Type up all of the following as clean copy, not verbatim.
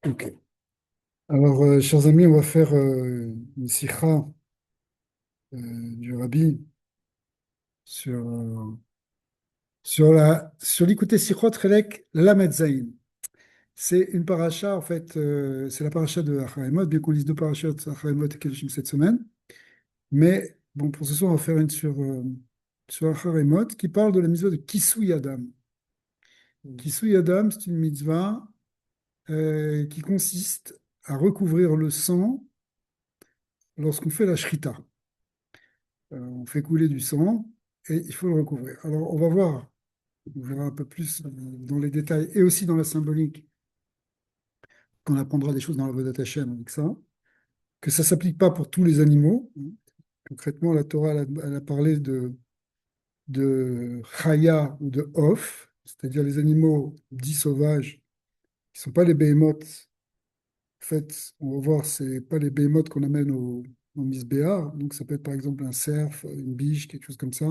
Ok. Alors, chers amis, on va faire une sikha du Rabbi sur, sur l'Ikouté Sichot Chelek Lamed Zayin. C'est une paracha, en fait, c'est la paracha de Acharemot, bien qu'on lise deux parachas de Acharemot et Kedoshim cette semaine. Mais bon, pour ce soir, on va faire une sur Acharemot qui parle de la mitzvah de Kisui Adam. Kisui Adam, c'est une mitzvah qui consiste à recouvrir le sang lorsqu'on fait la shrita. On fait couler du sang et il faut le recouvrir. Alors, on va voir, on verra un peu plus dans les détails et aussi dans la symbolique, qu'on apprendra des choses dans la Vodat Hashem avec ça, que ça ne s'applique pas pour tous les animaux. Concrètement, la Torah, elle a parlé de chaya ou de off, c'est-à-dire les animaux dits sauvages, qui ne sont pas les behemoths. En fait, on va voir, ce n'est pas les behemoths qu'on amène au misbéar. Donc, ça peut être par exemple un cerf, une biche, quelque chose comme ça.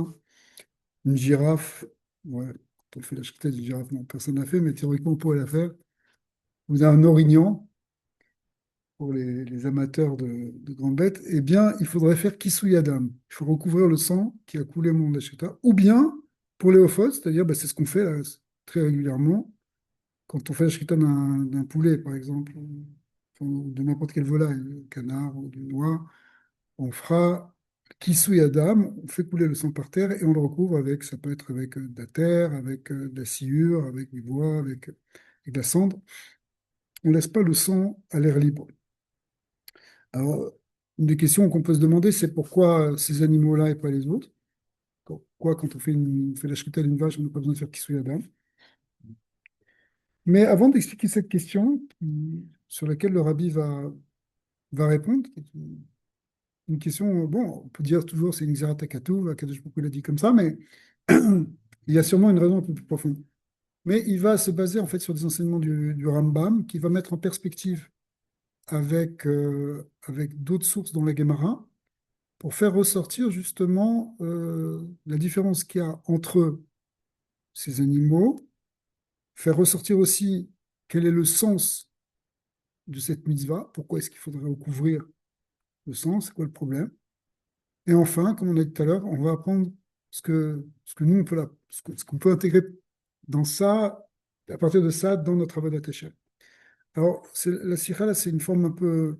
Une girafe, ouais, quand on fait la chute d'une girafe, non, personne n'a fait, mais théoriquement, on pourrait la faire. Vous avez un orignal, pour les amateurs de grandes bêtes, eh bien, il faudrait faire kisuyadam. Il faut recouvrir le sang qui a coulé au moment de la Shekhita. Ou bien, pour les ophos, c'est-à-dire, bah, c'est ce qu'on fait là, très régulièrement, quand on fait la Shekhita d'un poulet, par exemple, ou de n'importe quelle volaille, canard ou du noix, on fera Kisui Adam, on fait couler le sang par terre et on le recouvre avec, ça peut être avec de la terre, avec de la sciure, avec du bois, avec de la cendre. On ne laisse pas le sang à l'air libre. Alors, une des questions qu'on peut se demander, c'est pourquoi ces animaux-là et pas les autres? Pourquoi, quand on fait la shrita d'une vache, on n'a pas besoin de faire Kisui Adam? Mais avant d'expliquer cette question, sur laquelle le rabbi va répondre, qui est une question, bon, on peut dire toujours c'est une Xerat HaKatuv, Akadosh Baruch Hu l'a dit comme ça, mais il y a sûrement une raison un peu plus profonde. Mais il va se baser en fait sur des enseignements du Rambam qui va mettre en perspective avec d'autres sources dans la Gemara pour faire ressortir justement la différence qu'il y a entre ces animaux, faire ressortir aussi quel est le sens de cette mitzvah, pourquoi est-ce qu'il faudrait recouvrir le sang, c'est quoi le problème. Et enfin, comme on a dit tout à l'heure, on va apprendre ce que nous, ce qu'on peut intégrer dans ça, à partir de ça, dans notre Avodat Hashem. Alors, la sikha, là, c'est une forme un peu,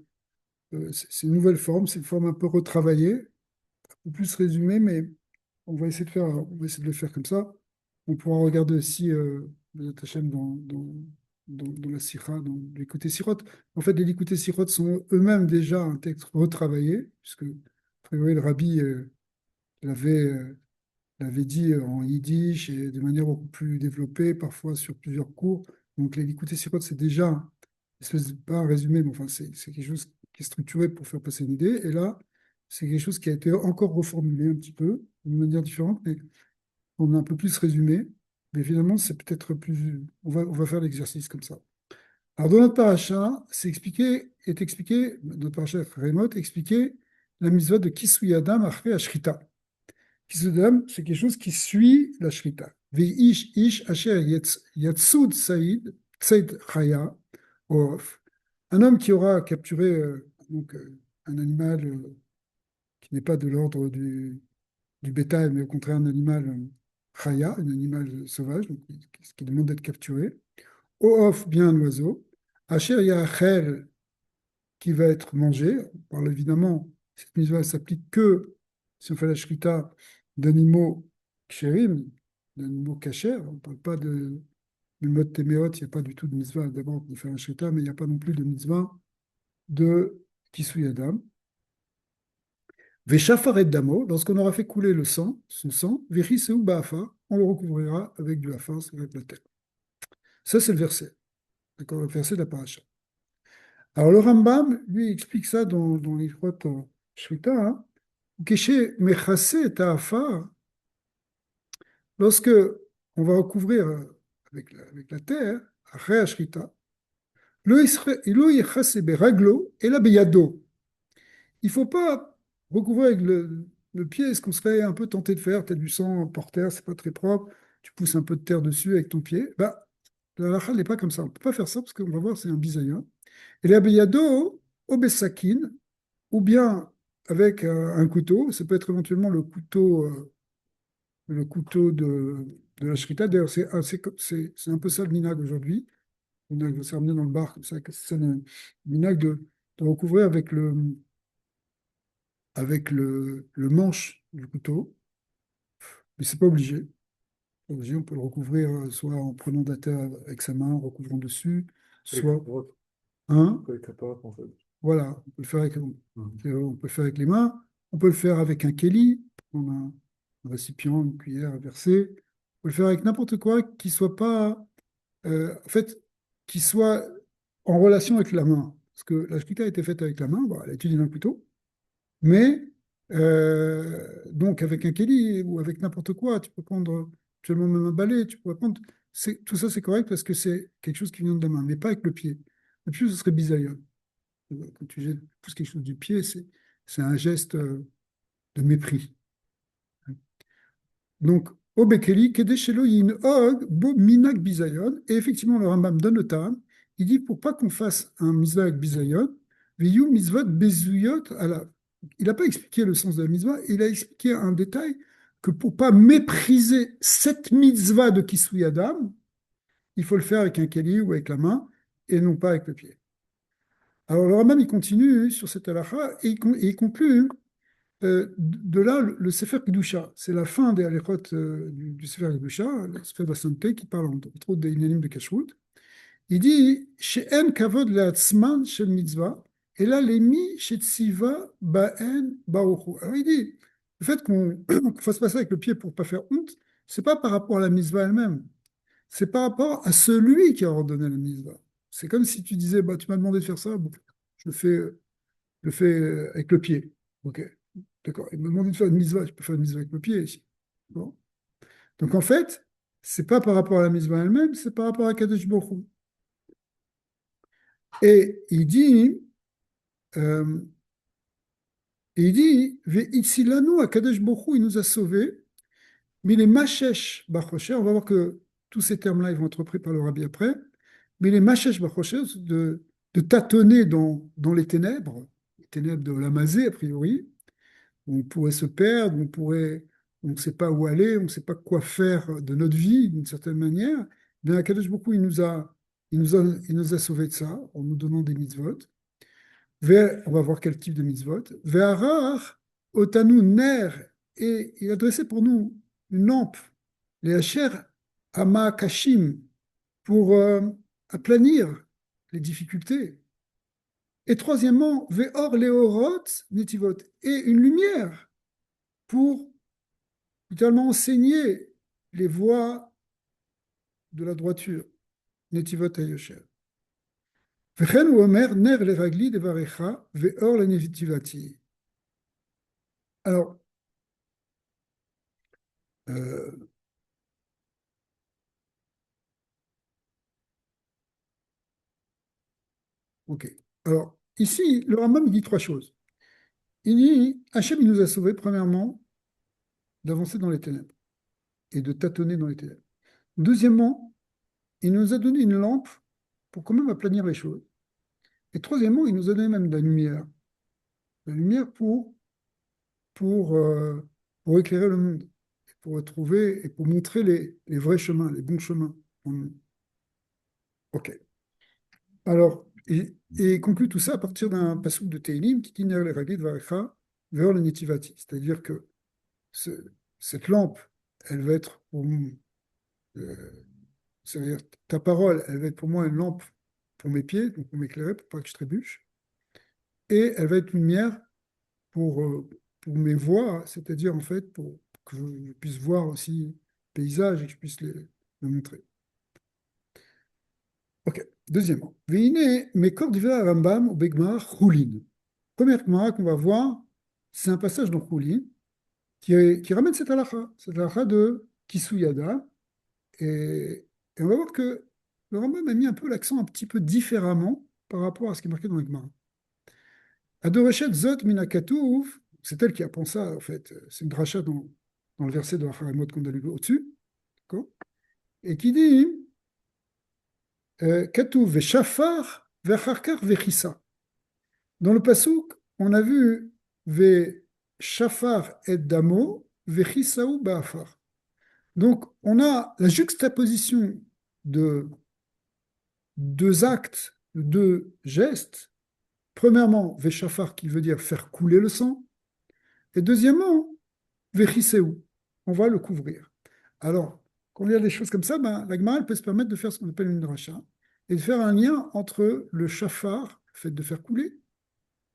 c'est une nouvelle forme, c'est une forme un peu retravaillée, un peu plus résumée, mais on va essayer de le faire comme ça. On pourra regarder aussi Avodat Hashem dans la sikha, dans l'écouté sirot. En fait, les écoutés sirot sont eux-mêmes déjà un texte retravaillé, puisque, a priori, le rabbi l'avait l'avait dit en yiddish et de manière beaucoup plus développée, parfois sur plusieurs cours. Donc, les Likutei Sirot, c'est déjà espèce pas un résumé, mais enfin, c'est quelque chose qui est structuré pour faire passer une idée. Et là, c'est quelque chose qui a été encore reformulé un petit peu, d'une manière différente, mais on a un peu plus résumé. Mais finalement, c'est peut-être plus. On va faire l'exercice comme ça. Alors, dans notre paracha, notre paracha Rémot, expliqué la mitzvah de Kisui Adam après Ashrita. Kisudam, c'est quelque chose qui suit la Shrita. Ve'ish ish asher yatsud saïd, tsaid chaya, of. Un homme qui aura capturé un animal qui n'est pas de l'ordre du bétail, mais au contraire un animal chaya, un animal sauvage, donc, qui demande d'être capturé. Of, bien un oiseau. Asher yachel, qui va être mangé. On parle évidemment, cette mise s'applique que si on fait la shrita d'animaux kshérim, d'animaux cachers. On ne parle pas de mode téméot, il n'y a pas du tout de mitzvah d'abord de faire la shrita, mais il n'y a pas non plus de mitzvah de kisui adam. Veshafaret damo, lorsqu'on aura fait couler le sang, son sang, vechis ou ba'afa, on le recouvrira avec du afar, avec la terre. Ça, c'est le verset. D'accord, le verset de la paracha. Alors, le Rambam, lui, explique ça dans les grottes Shrita, hein. Keshe mechase ta'afar, lorsque on va recouvrir avec la terre, après Ashrita, lo yechase beraglo et la beyado. Il ne faut pas recouvrir avec le pied, ce qu'on serait un peu tenté de faire. Tu as du sang par terre, c'est pas très propre. Tu pousses un peu de terre dessus avec ton pied. Bah, la halakha n'est pas comme ça. On ne peut pas faire ça parce qu'on va voir, c'est un bisaïa. Et la biyado, obesakin, ou bien avec un couteau, ça peut être éventuellement le couteau de la shrita. D'ailleurs, c'est un peu ça le minag aujourd'hui. Le minag, c'est ramené dans le bar, comme ça, c'est le minag de recouvrir avec le manche du couteau, mais c'est pas obligé. Pas obligé. On peut le recouvrir soit en prenant de la terre avec sa main, en recouvrant dessus, Avec la soit droite, un. avec la droite, en fait. Voilà, Mhm. on peut le faire avec les mains, on peut le faire avec un kéli, on a un récipient, une cuillère à verser. On peut le faire avec n'importe quoi qui soit pas, en fait, qui soit en relation avec la main. Parce que la shkita a été faite avec la main, bon, elle a utilisé un couteau, mais donc avec un kéli ou avec n'importe quoi, tu peux prendre actuellement même un balai, tu pourrais prendre. Tout ça, c'est correct parce que c'est quelque chose qui vient de la main, mais pas avec le pied. Le pied, ce serait bisaïeul. Quand tu jettes plus quelque chose du pied, c'est un geste de mépris. Donc, au Bekeli, Kedeshelo Yin Og, Bo Minak Bizayon, et effectivement, le Rambam donne le Tam, il dit pour pas qu'on fasse un Mizvah Bizayon, Viyu Mizvot Bezuyot, il n'a pas expliqué le sens de la Mizvah, il a expliqué un détail que pour pas mépriser cette Mitzvah de Kisui Adam, il faut le faire avec un Keli ou avec la main, et non pas avec le pied. Alors, le Rambam, il continue sur cette halakha et il conclut de là le Sefer Kedusha. C'est la fin des halachot du Sefer Kedusha, le Sefer Basante, qui parle entre autres des Inanim de Kashrut. Il dit She'en kavod le'atzman shel mitzvah, et là, l'emi she'tziva ba'en baruchu. Alors, il dit le fait qu'on fasse passer avec le pied pour ne pas faire honte, c'est pas par rapport à la mitzvah elle-même, c'est par rapport à celui qui a ordonné la mitzvah. C'est comme si tu disais bah, tu m'as demandé de faire ça, bon, je le fais. Je le fais avec le pied. Ok, d'accord. Il me demande de faire une mitzvah, je peux faire une mitzvah avec le pied ici. Bon. Donc en fait, c'est pas par rapport à la mitzvah elle-même, c'est par rapport à Kadesh Baruch Hu. Et il dit, euh, Ve'itzilanu à Kadesh Baruch Hu, il nous a sauvés, mais les Mashesh Bachosher, on va voir que tous ces termes-là, ils vont être repris par le rabbi après, mais les Mashesh Bachosher, de tâtonner dans les ténèbres de la mazée, a priori, on pourrait se perdre, on ne sait pas où aller, on ne sait pas quoi faire de notre vie d'une certaine manière. Mais Akadosh beaucoup, il nous a sauvés de ça en nous donnant des mitzvot. On va voir quel type de mitzvot. Ve'arar otanu ner, et il a dressé pour nous une lampe, les hacher ama kashim, pour aplanir les difficultés. Et troisièmement, ve'or leorot netivot, et une lumière pour littéralement enseigner les voies de la droiture. Netivot hayosher. וכן הוא אומר, נר לרגלי דבריך ואור לנתיבתי. Alors, euh, ok. Alors, ici, le Rambam, il dit trois choses. Il dit, Hachem, il nous a sauvés, premièrement, d'avancer dans les ténèbres et de tâtonner dans les ténèbres. Deuxièmement, il nous a donné une lampe pour quand même aplanir les choses. Et troisièmement, il nous a donné même de la lumière. La lumière pour, euh, pour éclairer le monde, pour trouver et pour montrer les vrais chemins, les bons chemins. Ok. Alors, et il conclut tout ça à partir d'un passouk de Teilim qui dit Ner le Ragid Varecha vers le Netivati. C'est-à-dire que ce- cette lampe, elle va être pour euh, c'est-à-dire ta parole, elle va être pour moi une lampe pour mes pieds, donc pour m'éclairer, pour pas que je trébuche, et elle va être une lumière pour mes voies, c'est-à-dire en fait pour que je puisse voir aussi le paysage et que je puisse le montrer. Ok. Deuxièmement, Veine, mes corps divers Rambam ou Begmar Choulin. Première Gemara qu'on va voir, c'est un passage dans Choulin qui ramène cette halakha de Kisuyada. Et on va voir que le Rambam a mis un peu l'accent un petit peu différemment par rapport à ce qui est marqué dans la Gemara. Adoreshet Zot Minakatouv, c'est elle qui apprend ça en fait. C'est une dracha dans le verset de Haramot qu'on a lu au-dessus, d'accord, et qui dit Katouv Shafar Vecharkar vechissa. Dans le pasuk, on a vu ve shafar et damo, vechissaou ba'afar. Donc, on a la juxtaposition de deux actes, de deux gestes. Premièrement, veshafar qui veut dire faire couler le sang. Et deuxièmement, vechisséou, on va le couvrir. Alors, quand il y a des choses comme ça, ben, la Gemara elle peut se permettre de faire ce qu'on appelle une dracha et de faire un lien entre le shafar, le fait de faire couler,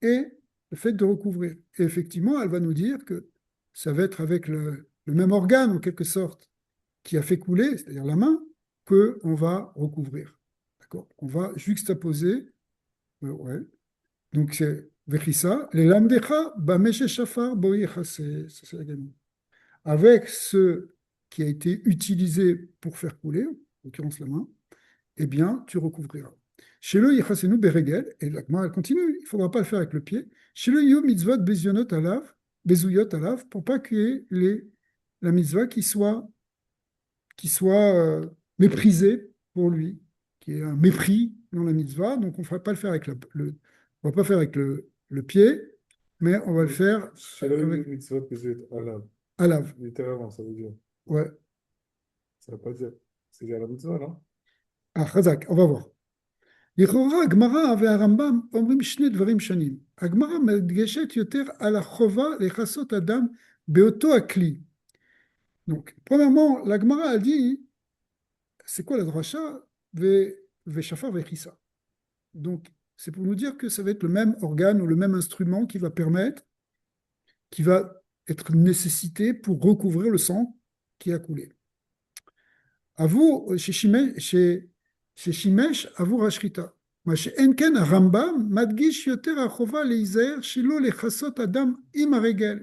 et le fait de recouvrir. Et effectivement, elle va nous dire que ça va être avec le même organe, en quelque sorte, qui a fait couler, c'est-à-dire la main, qu'on va recouvrir. D'accord? On va juxtaposer, ouais. Donc c'est Vechissa, les lamdecha, bameshe shafar, boyecha, c'est la gamme. Avec ce qui a été utilisé pour faire couler, en l'occurrence la main, eh bien, tu recouvriras. Chez le yichasenu beregel, et la Gemara elle continue, il ne faudra pas le faire avec le pied. Chez le yu mitzvot bezuyot alav, pour pas qu'il y ait la mitzvah qui soit méprisée pour lui, qui est un mépris dans la mitzvah. Donc on ne va pas le faire avec on va pas faire avec le pied, mais on va le faire Shalom avec mitzvot bezet alav. alav. Littéralement, ça veut dire. Ouais. Ça veut pas dire. C'est dire la mitzvah, non? Ah, Chazak, on va voir. לכאורה הגמרא והרמב"ם אומרים שני דברים שונים. הגמרא מדגשת יותר על החובה לכסות אדם באותו הכלי. Donc, premièrement, la Gemara a dit, c'est quoi la dracha? Veshafar vechissa. Donc, c'est pour nous dire que ça va être le même organe ou le même instrument qui va permettre, qui va être nécessité pour recouvrir le sang qui a coulé. À vous, chez Shimesh, à vous, Rashrita. מה שאין כן הרמב"ם מדגיש יותר החובה להיזהר שלא לכסות אדם עם הרגל.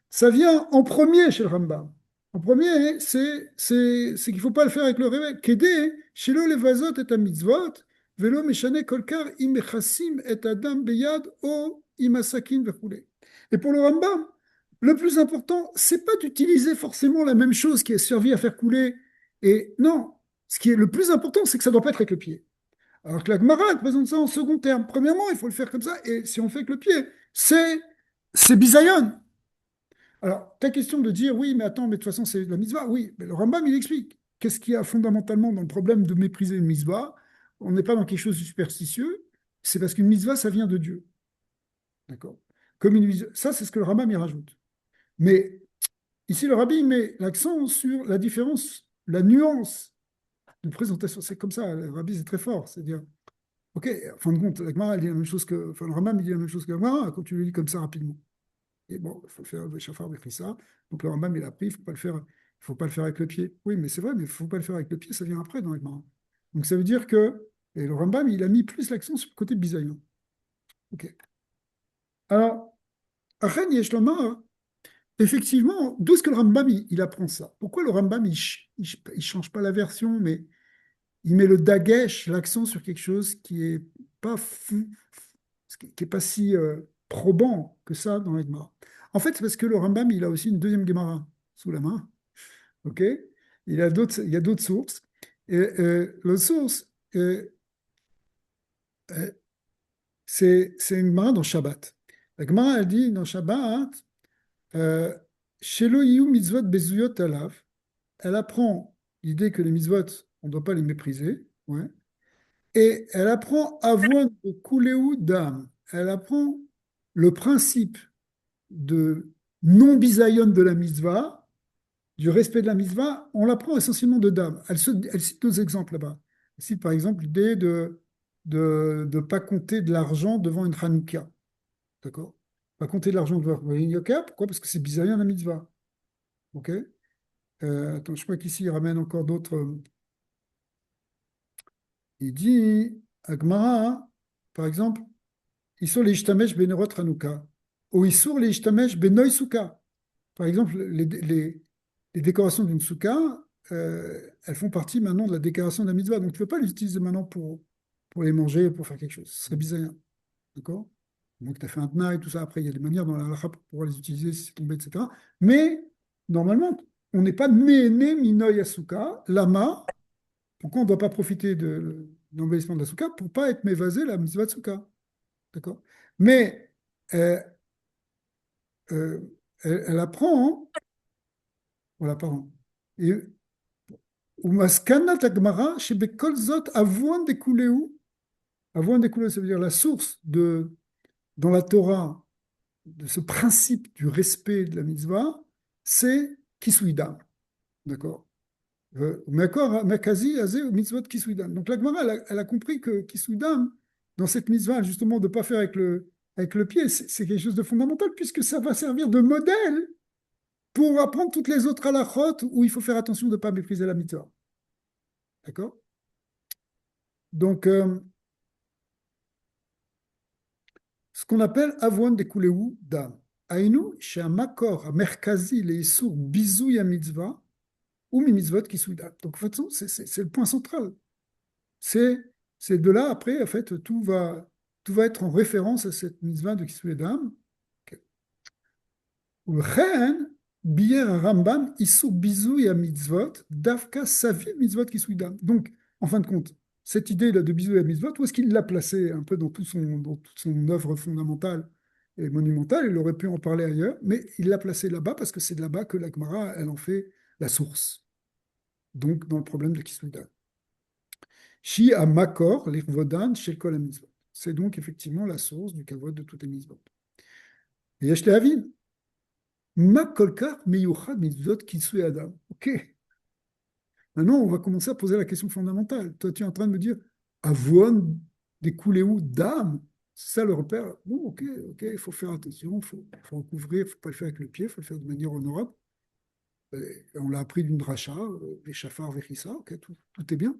Ça vient en premier chez le Rambam. En premier, c'est qu'il ne faut pas le faire avec le réveil. Kedé, shelo levazot et mitzvot, velo meshane kolkar im mechasim et adam beyad o im asakin vechule. Et pour le Rambam, le plus important, c'est pas d'utiliser forcément la même chose qui a servi à faire couler. Et non, ce qui est le plus important, c'est que ça ne doit pas être avec le pied. Alors que la Gemara elle présente ça en second terme. Premièrement, il faut le faire comme ça, et si on fait avec le pied, c'est bisayon. Alors, ta question de dire, oui, mais attends, mais de toute façon, c'est la mitzvah. Oui, mais le Rambam, il explique. Qu'est-ce qu'il y a fondamentalement dans le problème de mépriser une mitzvah? On n'est pas dans quelque chose de superstitieux. C'est parce qu'une mitzvah, ça vient de Dieu. D'accord? Comme une mitzvah. Ça, c'est ce que le Rambam y rajoute. Mais ici, le Rabbi met l'accent sur la différence, la nuance de présentation. C'est comme ça, le Rabbi, c'est très fort. C'est-à-dire, OK, en fin de compte, la Gemara, elle dit la même chose que. Enfin, le Rambam, il dit la même chose que la Gemara quand tu le lis comme ça rapidement. Et bon, il faut le faire, le Shafar ça. Donc le Rambam, il a pris, il faut pas le faire avec le pied. Oui, mais c'est vrai, mais il ne faut pas le faire avec le pied, ça vient après dans les marins. Donc ça veut dire que, et le Rambam, il a mis plus l'accent sur le côté bisaïon. Ok. Alors, Achen Yeshlomar, effectivement, d'où est-ce que le Rambam, il apprend ça? Pourquoi le Rambam, il change pas la version, mais il met le dagesh, l'accent sur quelque chose qui est pas fou, qui est pas si probant que ça dans les Gemara. En fait, c'est parce que le Rambam, il a aussi une deuxième Gemara sous la main. Ok? Il y a d'autres sources. Et l'autre source, euh, c'est une Gemara dans Shabbat. La Gemara, elle dit dans Shabbat, Shelo yiyu mitzvot bezuyot alav. Elle apprend l'idée que les mitzvot, on ne doit pas les mépriser. Ouais. Et elle apprend avouan de kuléou d'âme. Elle apprend le principe de non-bisayon de la mitzvah, du respect de la mitzvah, on l'apprend essentiellement de dame. Elle cite deux exemples là-bas. Elle cite par exemple l'idée de ne pas compter de l'argent devant une Hanouka. D'accord? Pas compter de l'argent devant une Hanouka. Pourquoi? Parce que c'est bisayon la mitzvah. Ok? Attends, je crois qu'ici il ramène encore d'autres. Il dit, Agmara, par exemple, Isur les ishtamesh benerot Hanouka. Ou Isur les ishtamesh benoy souka. Par exemple, les décorations d'une souka, elles font partie maintenant de la décoration de la mitzvah. Donc, tu ne peux pas les utiliser maintenant pour les manger, pour faire quelque chose. Ce serait bizarre. D'accord? Donc, tu as fait un tna et tout ça. Après, il y a des manières dans la halakha pour pouvoir les utiliser si c'est tombé, etc. Mais, normalement, on n'est pas né minoy asuka, lama. Pourquoi on ne doit pas profiter l'embellissement de la souka pour pas être mévasé la mitzvah de souka. D'accord? Mais euh, euh, elle apprend, hein, voilà, pardon. Et Umaskanat Agmara, Shebekol Zot, Avouan Dekuleu. Avouan Dekuleu, ça veut dire la source dans la Torah de ce principe du respect de la mitzvah, c'est Kisuidam. D'accord? Makazi, Azé, mitzvot Kisuidam. Donc la Gemara, elle a compris que Kisuidam, dans cette mitzvah, justement, de ne pas faire avec le pied, c'est quelque chose de fondamental, puisque ça va servir de modèle pour apprendre toutes les autres halachot où il faut faire attention de ne pas mépriser la mitzvah. D'accord? Donc, ce qu'on appelle Avon de Kuleu Dam. Aïnou, chez un makor, un merkazi, les issour, bisou ya mitzvah, ou mi mitzvot qui souda. Donc, en fait, c'est le point central. C'est de là, après, en fait, tout va être en référence à cette mitzvah de Kisuyedam. Chen, bier Rambam, issour, bisou ya mitzvot, davka savi mitzvot qui souda. Donc, en fin de compte, cette idée-là de bisou ya mitzvot, où est-ce qu'il l'a placée un peu dans toute son œuvre fondamentale et monumentale? Il aurait pu en parler ailleurs, mais il l'a placée là-bas parce que c'est de là-bas que la Gemara, elle en fait la source. Donc dans le problème de Kisouda. Shi a makor, l'irvodan, shel kol mitzvot. C'est donc effectivement la source du kavod de toutes les mitzvot. Et yesh lehavin, ma kolkar miyuchad mitzvot kisui adam. Ok, maintenant on va commencer à poser la question fondamentale. Toi tu es en train de me dire, avon des où d'âme, c'est ça le repère. Bon, ok, il faut faire attention, faut recouvrir, il ne faut pas le faire avec le pied, il faut le faire de manière honorable. Et on l'a appris d'une dracha, les chafars, vechissa, ok, tout est bien.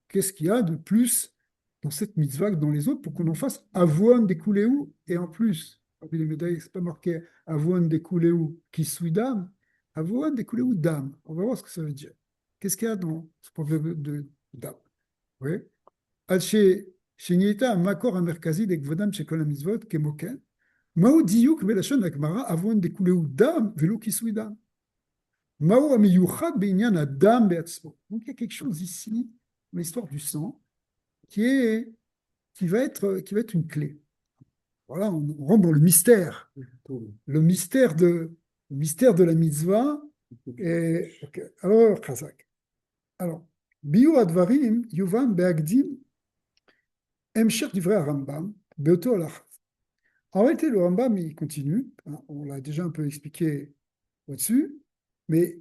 Qu'est-ce qu'il y a de plus dans cette mitzvah que dans les autres pour qu'on en fasse avoine des où et en plus, parmi les médailles, c'est pas marqué avoine des où qui suit dame, avoine des où dame. On va voir ce que ça veut dire. Qu'est-ce qu'il y a dans ce problème de dame? Oui. Alché, Shinita, Makor, Amerkazi, des Gvodam, Shekol Mitzvot, Kemoken, Mao Diyuk, Belashon, Akmara, avoine des où dame, velo qui suit dame. Mao amiyuchad beinyan adam be'atzmo. Donc il y a quelque chose ici, l'histoire du sang, qui est, qui va être une clé. Voilà, on rentre dans le mystère de la mitzvah. Et, okay. Alors, Chazak. Alors, Biur advarim yuvan be'agdim emsher divrei Rambam beoto alach. En réalité, le Rambam, il continue. Hein, on l'a déjà un peu expliqué au-dessus, mais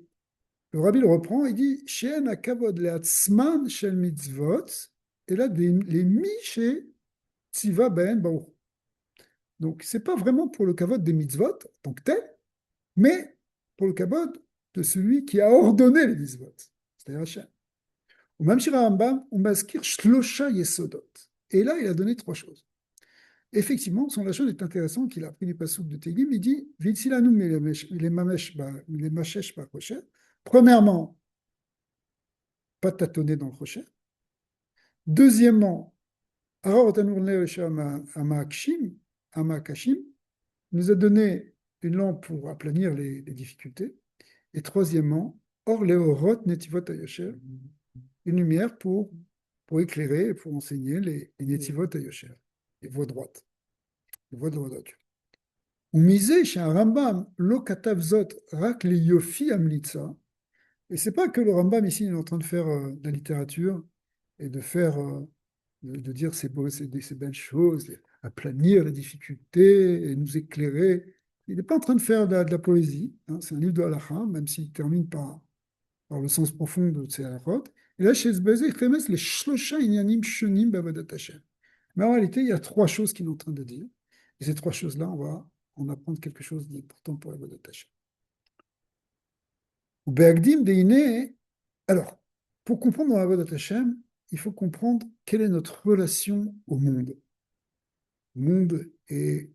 le rabbi le reprend, il dit She'en hakavod le'atzman shel mitzvot, et là, les mi chez tziva ben baruch. Donc, ce n'est pas vraiment pour le kavod des mitzvot, en tant que tel, mais pour le kavod de celui qui a ordonné les mitzvot, c'est-à-dire Hachem. Ou même chez Rambam, on maskir shlosha yesodot. Et là, il a donné trois choses. Effectivement, son la chose est intéressante qu'il a pris du pasouk de Tehillim, il dit Vitsilanu les mashesh par crochet. Premièrement, pas tâtonner dans le crochet. Deuxièmement, Amakashim nous a donné une lampe pour aplanir les difficultés. Et troisièmement, Or Leorot Netivot Ayosher, une lumière pour éclairer, pour enseigner les Netivot Ayosher, les voies droites, les voies de la droiture. Ou misé chez un Rambam, Lo Katav Zot Rak le Yofi Amlitza. Et c'est pas que le Rambam ici il est en train de faire de la littérature et de faire de dire c'est beau, ces belles choses, aplanir les difficultés et nous éclairer. Il n'est pas en train de faire de la poésie. Hein, c'est un livre de halakha, même s'il termine par le sens profond de ces halakhot. Et là, chez Zbazé, il remet les shlosha inyanim shunim bavadat Hashem. Mais en réalité, il y a trois choses qu'il est en train de dire. Et ces trois choses-là, on va en apprendre quelque chose d'important pour Avodat Hashem. Ou Be'agdim deine. Alors, pour comprendre Avodat Hashem, il faut comprendre quelle est notre relation au monde. Le monde est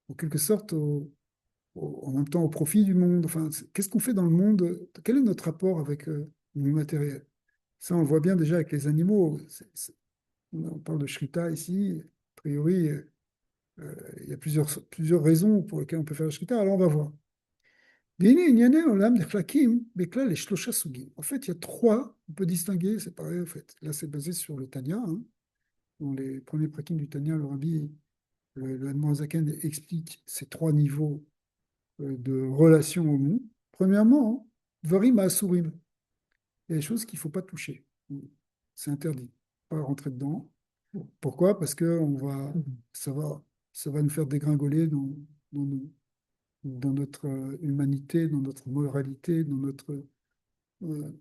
en quelque sorte en même temps au profit du monde. Enfin, qu'est-ce qu'on fait dans le monde? Quel est notre rapport avec le monde matériel? Ça, on le voit bien déjà avec les animaux. On parle de Shrita ici. A priori, il y a plusieurs raisons pour lesquelles on peut faire la Shrita. Alors, on va voir. En fait, il y a trois, on peut distinguer, c'est pareil en fait. Là, c'est basé sur le Tanya, hein. Dans les premiers prakim du Tanya, le rabbi, le Admorazaken explique ces trois niveaux de relation au monde. Premièrement, Dvarim Asurim. Il y a des choses qu'il ne faut pas toucher. C'est interdit. Pas rentrer dedans. Pourquoi? Parce que ça va, ça va nous faire dégringoler dans, dans notre humanité, dans notre moralité, dans notre euh,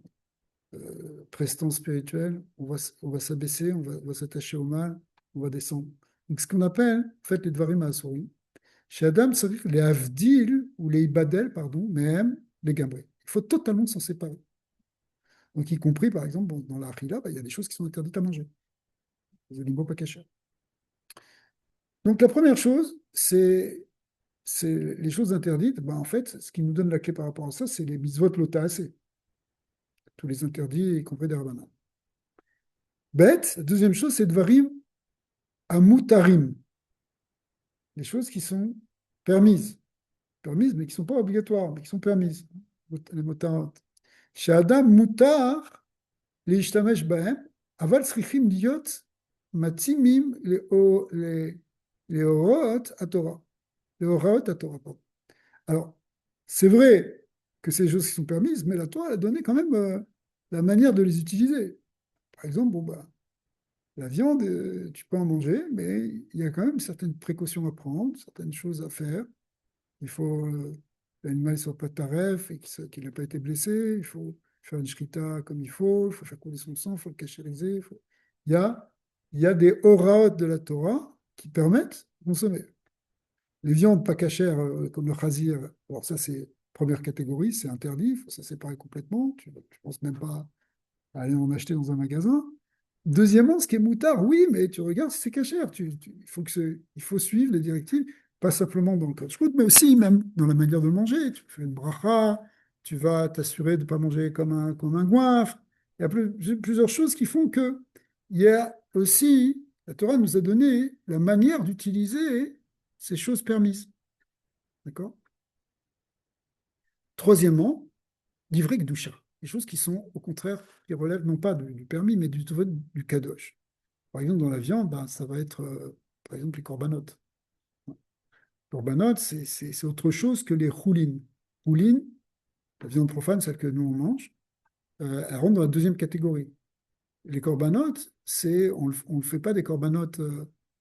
prestance spirituelle. On va s'abaisser, on va s'attacher au mal, on va descendre. Donc, ce qu'on appelle, en fait, les Dvarim Asurim. Chez Adam, ça veut dire les Avdil ou les Ibadel, pardon, même les Gabrés. Il faut totalement s'en séparer. Donc, y compris, par exemple, dans la Achila, bah, il y a des choses qui sont interdites à manger. Les animaux pas cachés. Donc, la première chose, c'est les choses interdites. Bah, en fait, ce qui nous donne la clé par rapport à ça, c'est les mitzvot lotaasé. Tous les interdits, y compris des rabbanan. Bête, la deuxième chose, c'est dvarim amutarim. Les choses qui sont permises. Permises, mais qui ne sont pas obligatoires, mais qui sont permises. Les motarot. Chez Adam, mutar, les ishtamesh bahem, aval srichim diot, matimim, les orot à Torah. Les oraot à Torah, pardon. Alors, c'est vrai que c'est des choses qui sont permises, mais la Torah elle a donné quand même la manière de les utiliser. Par exemple, bon, bah, la viande, tu peux en manger, mais il y a quand même certaines précautions à prendre, certaines choses à faire. Il faut l'animal ne soit pas taref et qu'il n'ait pas été blessé. Il faut faire une shrita comme il faut faire couler son sang, il faut le cachériser. Il y a, il y a des oraot de la Torah qui permettent de consommer. Les viandes pas cachères, comme le chazir, alors ça c'est première catégorie, c'est interdit, il faut se séparer complètement. Tu ne penses même pas à aller en acheter dans un magasin. Deuxièmement, ce qui est moutard, oui, mais tu regardes si c'est cachère. Il faut suivre les directives, pas simplement dans le code shkout, mais aussi même dans la manière de manger. Tu fais une bracha, tu vas t'assurer de ne pas manger comme un goinfre. Il y a plusieurs choses qui font que il y a aussi, la Torah nous a donné la manière d'utiliser ces choses permises. D'accord? Troisièmement, livré Gdusha. Des choses qui sont, au contraire, qui relèvent non pas du permis, mais du kadosh. Par exemple, dans la viande, ben, ça va être, par exemple, les corbanotes. Les corbanotes, c'est autre chose que les choulines. Choulines, la viande profane, celle que nous on mange, elle rentre dans la deuxième catégorie. Les corbanotes, on ne fait pas des corbanotes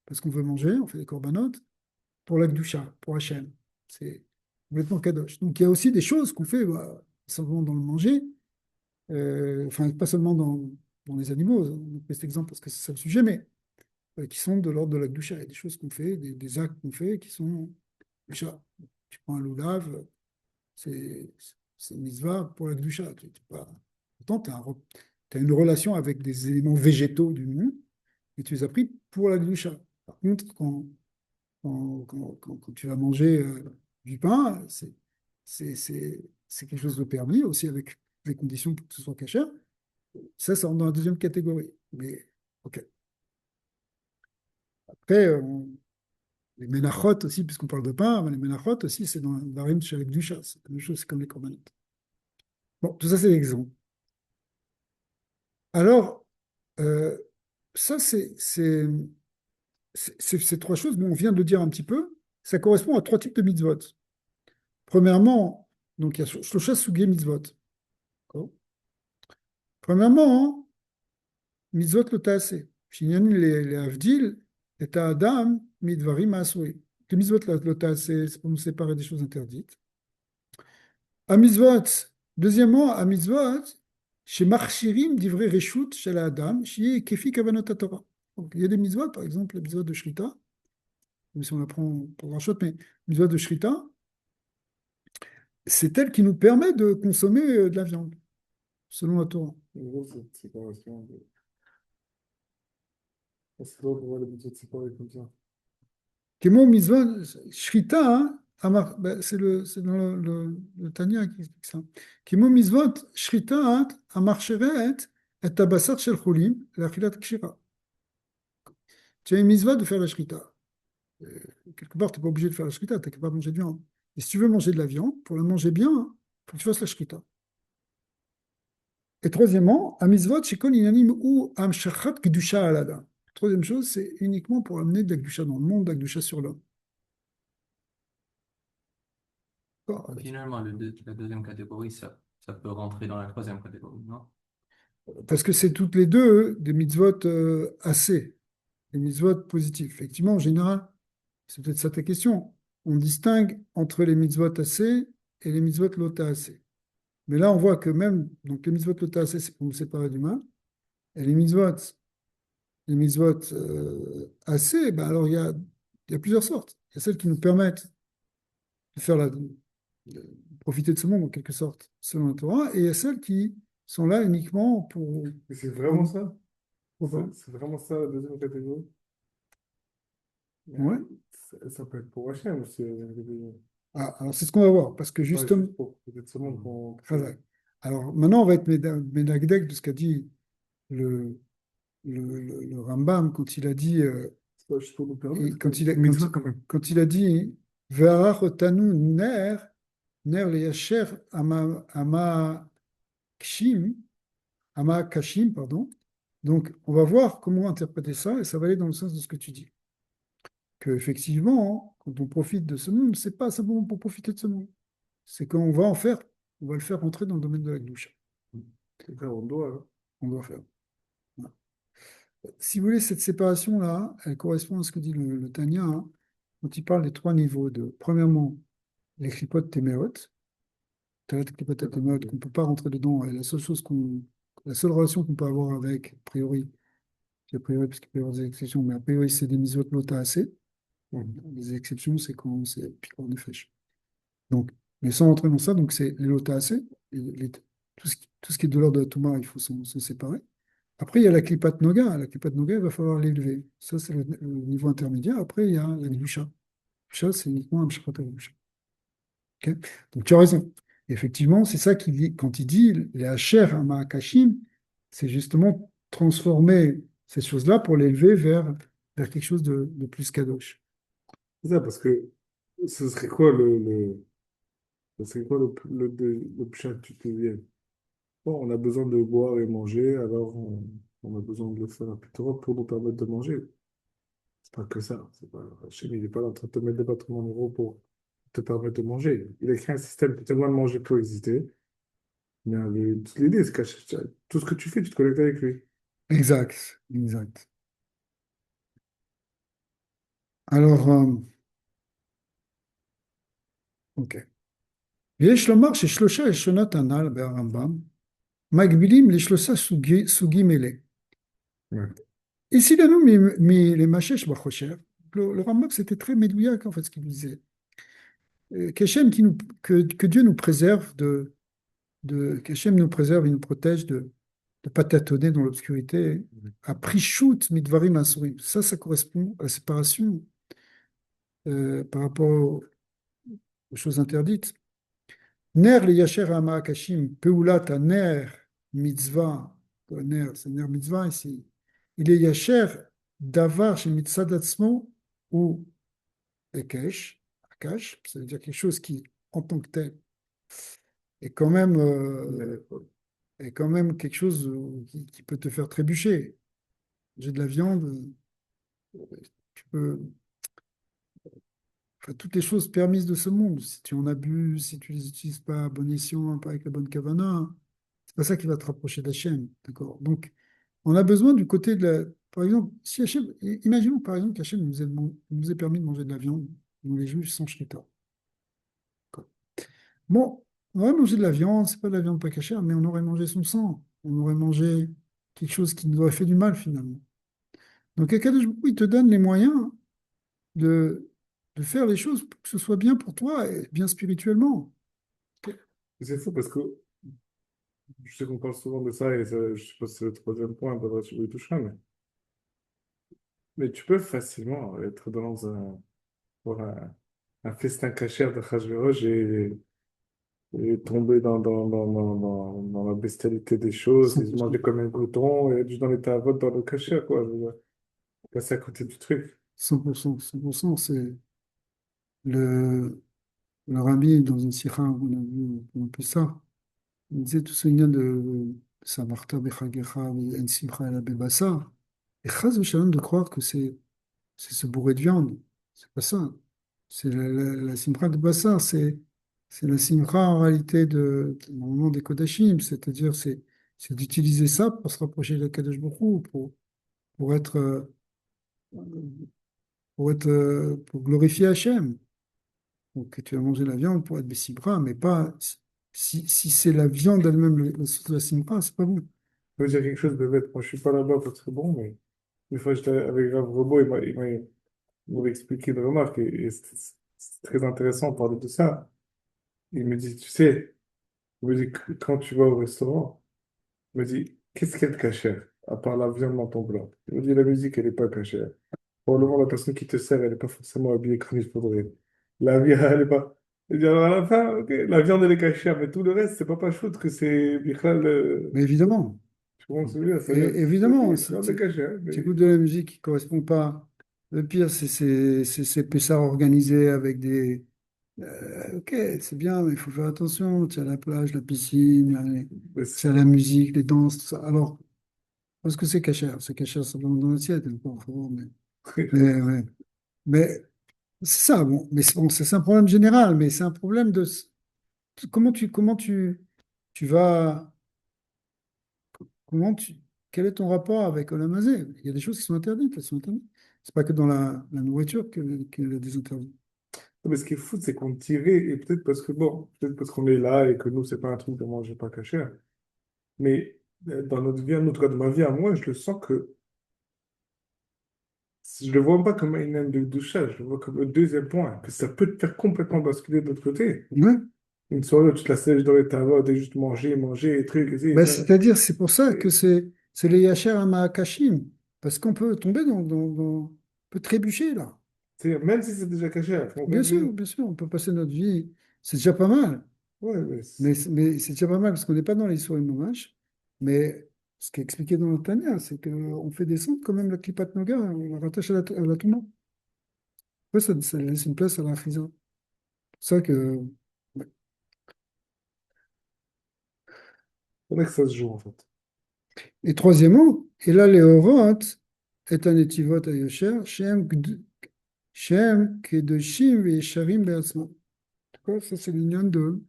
parce qu'on veut manger, on fait des corbanotes pour la Gdusha, pour Hachem. C'est complètement kadosh. Donc il y a aussi des choses qu'on fait bah, simplement dans le manger, enfin pas seulement dans les animaux, on met cet exemple parce que c'est ça le sujet, mais qui sont de l'ordre de la Gdusha. Il y a des choses qu'on fait, des actes qu'on fait qui sont Gdusha. Tu prends un loulav, c'est c'est une mitzvah pour la Gdusha. Pourtant, tu as une relation avec des éléments végétaux du monde et tu les as pris pour la Gdusha. Par contre, quand tu vas manger du pain, c'est quelque chose de permis, aussi avec des conditions pour que ce soit cachère. Ça rentre dans la deuxième catégorie. Mais, ok. Après, les ménachot aussi, puisqu'on parle de pain, les ménachot aussi, c'est dans la rime chez du chat. C'est la même chose, c'est comme les corbanotes. Bon, tout ça, c'est l'exemple. Alors, euh, ça, ces trois choses, bon, on vient de le dire un petit peu, ça correspond à trois types de mitzvot. Premièrement, donc il y a Shlosha Sugei mitzvot. D'accord. Premièrement, mitzvot lo taaseh. Shinyan les avdil, et adam midvarim asuri. Les mitzvot lo taaseh, c'est pour nous séparer des choses interdites. À mitzvot, deuxièmement, à mitzvot, chez Marchirim d'ivrei reshut chez la adam, chez kefi kavanot Torah. Donc, il y a des mitzvot, par exemple, les mitzvot de Shrita, même si on apprend pour grand-chose, mais mitzvot de Shrita, c'est elle qui nous permet de consommer de la viande, selon la Torah. En gros, cette séparation. C'est drôle de voir les budgets séparés comme ça. Kemo mitzvah, Shrita, hein, c'est dans le Tanya qui explique ça. Kemo mitzvot, Shrita, hein, amarcheret, et tabassat shel cholim, l'achilat kshira. Tu as une mitzvah de faire la shrita. Euh, Quelque part, tu n'es pas obligé de faire la shrita, tu n'es capable de manger de viande. Et si tu veux manger de la viande, pour la manger bien, il faut que tu fasses la shrita. Et troisièmement, un mitzvot, shekol inanim ou am shachat kedusha alada. troisième chose, c'est uniquement pour amener de la Kedusha dans le monde, de la Kedusha sur l'homme. D'accord. Finalement, la deuxième catégorie, ça peut rentrer dans la troisième catégorie, non? Parce que c'est toutes les deux des mitzvot assez, des mitzvot positifs. Effectivement, en général, c'est peut-être ça ta question. On distingue entre les mitzvot assez et les mitzvot lota assez. Mais là, on voit que même, donc les mitzvot lota assez, c'est pour nous séparer du mal. Et les mitzvot assez, ben alors il y a plusieurs sortes. Il y a celles qui nous permettent de de profiter de ce monde en quelque sorte, selon la Torah, et il y a celles qui sont là uniquement Et c'est pour vraiment ça? pour- C'est vraiment ça la deuxième catégorie? ouais. Mais ça peut être pour Hachem aussi. Ah, alors c'est ce qu'on va voir, parce que Pas justement, juste pour peut-être ce monde qu'on Razak. Alors maintenant, on va être médagdek de ce qu'a dit le, le Rambam quand il a dit, c'est pas juste pour nous permettre, quand c'est une mitzvah quand même. quand il a dit Ve'arach otanu ner leyacher ama kshim, ama kashim, pardon. Donc, on va voir comment interpréter ça, et ça va aller dans le sens de ce que tu dis. Que effectivement, quand on profite de ce monde, c'est pas simplement pour profiter de ce monde. C'est qu'on va en faire, on va le faire rentrer dans le domaine de la Gdusha. Après, on doit, hein. On doit faire. Voilà. Si vous voulez, cette séparation-là, elle correspond à ce que dit le Tanya, hein, quand il parle des trois niveaux de, premièrement, les clipotes téméot, clipotes téméot, qu'on ne peut pas rentrer dedans, et la seule relation qu'on peut avoir avec, a priori, parce qu'il peut y avoir des exceptions, mais a priori, c'est des misot lota assez. Les exceptions, c'est quand c'est pire de fèche. Donc, mais sans rentrer dans ça, donc c'est les lota assez, tout ce qui est de l'ordre de la Touma, il faut s'en séparer. Après, il y a la Klipat Noga. La Klipat Noga, il va falloir l'élever. Ça, c'est le niveau intermédiaire. Après, il y a la Gdusha. Gdusha, c'est uniquement un Mshpat Gdusha. Ok. Donc, tu as raison. Effectivement, c'est ça qu'il dit quand il dit les Hacher Kashim, c'est justement transformer ces choses-là pour l'élever vers quelque chose de plus kadosh. C'est ça, parce que ce serait quoi ce serait quoi le pshat que tu te viens? Bon, on a besoin de boire et manger, alors on a besoin de le faire plutôt pour nous permettre de manger. C'est pas que ça. C'est pas, Hachem, il n'est pas là en train de te mettre des bâtons en euros pour te permettre de manger. Il a créé un système qui te demande de manger pour exister. Mais toute l'idée, c'est que tout ce que tu fais, tu te connectes avec lui. Exact, exact. Alors, ok. ויש לומר ששלושה לשונות הנ"ל ברמב"ם מקבילים לשלושה סוגים אלה. Ouais. Ici, là, nous, les machèches, le Rambam, c'était très médouillaque, en fait, ce qu'il disait. Qu'Hachem que Dieu nous préserve qu'Hachem nous préserve et nous protège de ne pas tâtonner dans l'obscurité. A prishut midvarim asurim. Ça correspond à la séparation par rapport aux choses interdites. Ner le yacher ha'ma'akashim, peulat ner mitzvah. Ner, c'est ner mitzvah ici. Il est yacher davar chez mitzvah atzmo ou ekesh, akash, ça veut dire quelque chose qui, en tant que tel, est quand même, est quand même quelque chose qui peut te faire trébucher. J'ai de la viande, tu peux, enfin, toutes les choses permises de ce monde. Si tu en abuses, si tu les utilises pas à bon escient, pas avec la bonne kavana, c'est pas ça qui va te rapprocher d'Hachem, d'accord? Donc, on a besoin du côté de la... Par exemple, si Hachem, imaginons par exemple qu'Hachem nous ait permis de manger de la viande, nous les juges sans shrita. Bon, on aurait mangé de la viande, c'est pas de la viande pas cachère, mais on aurait mangé son sang, on aurait mangé quelque chose qui nous aurait fait du mal finalement. Donc, Akadosh Baruch Hu, il te donne les moyens de, de faire les choses pour que ce soit bien pour toi et bien spirituellement. Et c'est fou parce que je sais qu'on parle souvent de ça et ça, je sais pas si c'est le troisième point, peut-être sur le touchera, mais tu peux facilement être dans pour un festin cachère de Hachvérosh et tomber dans la bestialité des choses et se 100%, manger comme un glouton et être juste dans l'état vote dans le cachère, quoi. Je veux dire, passer à côté du truc. 100%, 100%, c'est le rabbi dans une sikha, on a vu un peu ça. Il disait tout ce lien de Samarta bechagecha en simcha ela bebasar. Et chas v'shalom de croire que c'est se bourrer de viande. C'est pas ça. C'est la simra de Bassar, c'est la simra en réalité normalement des Kodashim, c'est-à-dire c'est d'utiliser ça pour se rapprocher de Kadosh Baruch Hu, pour être, pour glorifier Hachem. Donc tu vas manger la viande pour être Bessimra, mais pas si c'est la viande elle-même la source de la simra, c'est pas bon. Je veux dire quelque chose de bête. Moi, je suis pas là-bas pour être bon, mais une fois, j'étais avec Rav Robot, il m'avait expliqué une remarque et c'est très intéressant de parler de ça. Il me dit, tu sais, il me dit que quand tu vas au restaurant, il me dit, qu'est-ce qu'il y a de cachère, à part la viande dans ton plat? Il me dit, la musique, elle n'est pas cachère. Probablement, la personne qui te sert, elle n'est pas forcément habillée comme il faudrait. La viande, elle n'est pas. Il dit, alors à la fin, ok, la viande, elle est cachère, mais tout le reste, c'est pas shoot que c'est Bichal, Mais évidemment, tu vois ce que je veux dire? et, C'est-à-dire, ok, évidemment, la si viande est cachère, tu mais écoutes de la musique qui ne correspond pas, le pire, c'est ces pessards organisés avec des. Ok, c'est bien, mais il faut faire attention. Tu as la plage, la piscine, mais tu as la musique, les danses, tout ça. Alors, parce que c'est cachère? C'est cachère simplement dans l'assiette, hein, pas fort, ouais. Mais c'est ça, bon. Mais c'est bon, c'est un problème général, mais c'est un problème de comment tu vas. Comment tu, quel est ton rapport avec Olamazé? Il y a des choses qui sont interdites, elles sont interdites. C'est pas que dans la nourriture qu'il y a des interdits. mais ce qui est fou, c'est qu'on tirait, et peut-être parce que, bon, peut-être parce qu'on est là et que nous, c'est pas un truc de manger pas caché, mais dans notre vie, en tout cas de ma vie à moi, je le sens que je le vois pas comme une aide de douchage, je le vois comme le deuxième point, que ça peut te faire complètement basculer de l'autre côté. Ouais. Une soirée où tu te la sèches dans les tabacs et juste manger, manger, et trucs, et Ben, ça. c'est-à-dire, c'est pour ça que Et, c'est les Yacher Hamaakashim. Parce qu'on peut tomber on peut trébucher là. même si c'est déjà caché, Bien sûr, on peut passer notre vie. C'est déjà pas mal. ouais, Mais c'est déjà pas mal parce qu'on n'est pas dans les soirées Momash. Mais ce qui est expliqué dans le Tanya, c'est qu'on fait descendre quand même la Klipat Noga, on la rattache à la Touma. Ouais, ça laisse une place à la Chisa. C'est ça que. Ouais. c'est là que ça se joue, en fait. Et troisièmement, et là, les Orot est un étivot à Yosher, Shem Kedoshim et Sharim Be'atzma. D'accord? Ça, c'est l'union de.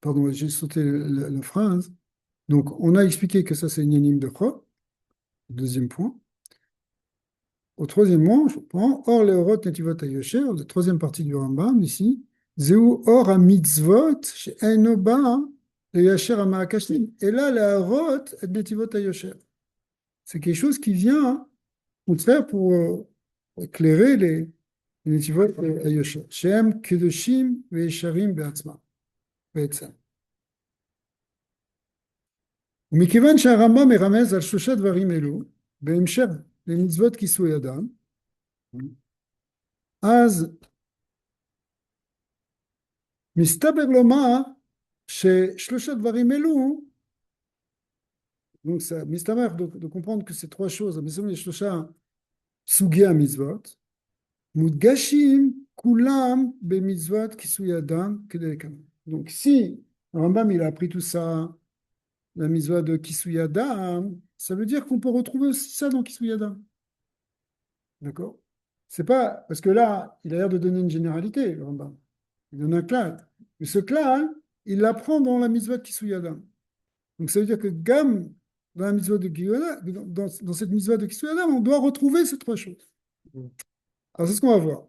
Pardon, j'ai sauté la phrase. Donc, on a expliqué que ça, c'est une énigme de Chod, deuxième point. Au troisième point, Or les Orot Netivot à Yosher, la troisième partie du Rambam, ici, Zeu Or à mitzvot, she'eno ba le Yasher Hamaakashlim. Et là, la Orot et Netivot à Yosher. C'est quelque chose qui vient au contraire pour éclairer les Netivot à Yosher. Shem Kedoshim ve'Yesharim be'atzma. בעצם. ומכיוון שהרמב"ם מרמז על שלושה דברים אלו, בהמשך למצוות כיסוי אדם, אז מסתבר לומר ששלושה דברים אלו, donc ça, מסתבר de comprendre que ces trois choses, מסתבר לשלושה סוגי המצוות, מודגשים כולם במצוות כיסוי אדם כדלקמן. Donc si Rambam il a appris tout ça, la mitzvah de Kisuyadam, ça veut dire qu'on peut retrouver aussi ça dans Kisuyadam. D'accord? C'est pas. Parce que là, il a l'air de donner une généralité, le Rambam. Il donne un clan. Mais ce clan, il l'apprend dans la mitzvah de Kisuyadam. Donc ça veut dire que Gam, dans la mitzvah de Kisuyadam, dans cette mitzvah de Kisuyadam, on doit retrouver ces trois choses. Alors c'est ce qu'on va voir.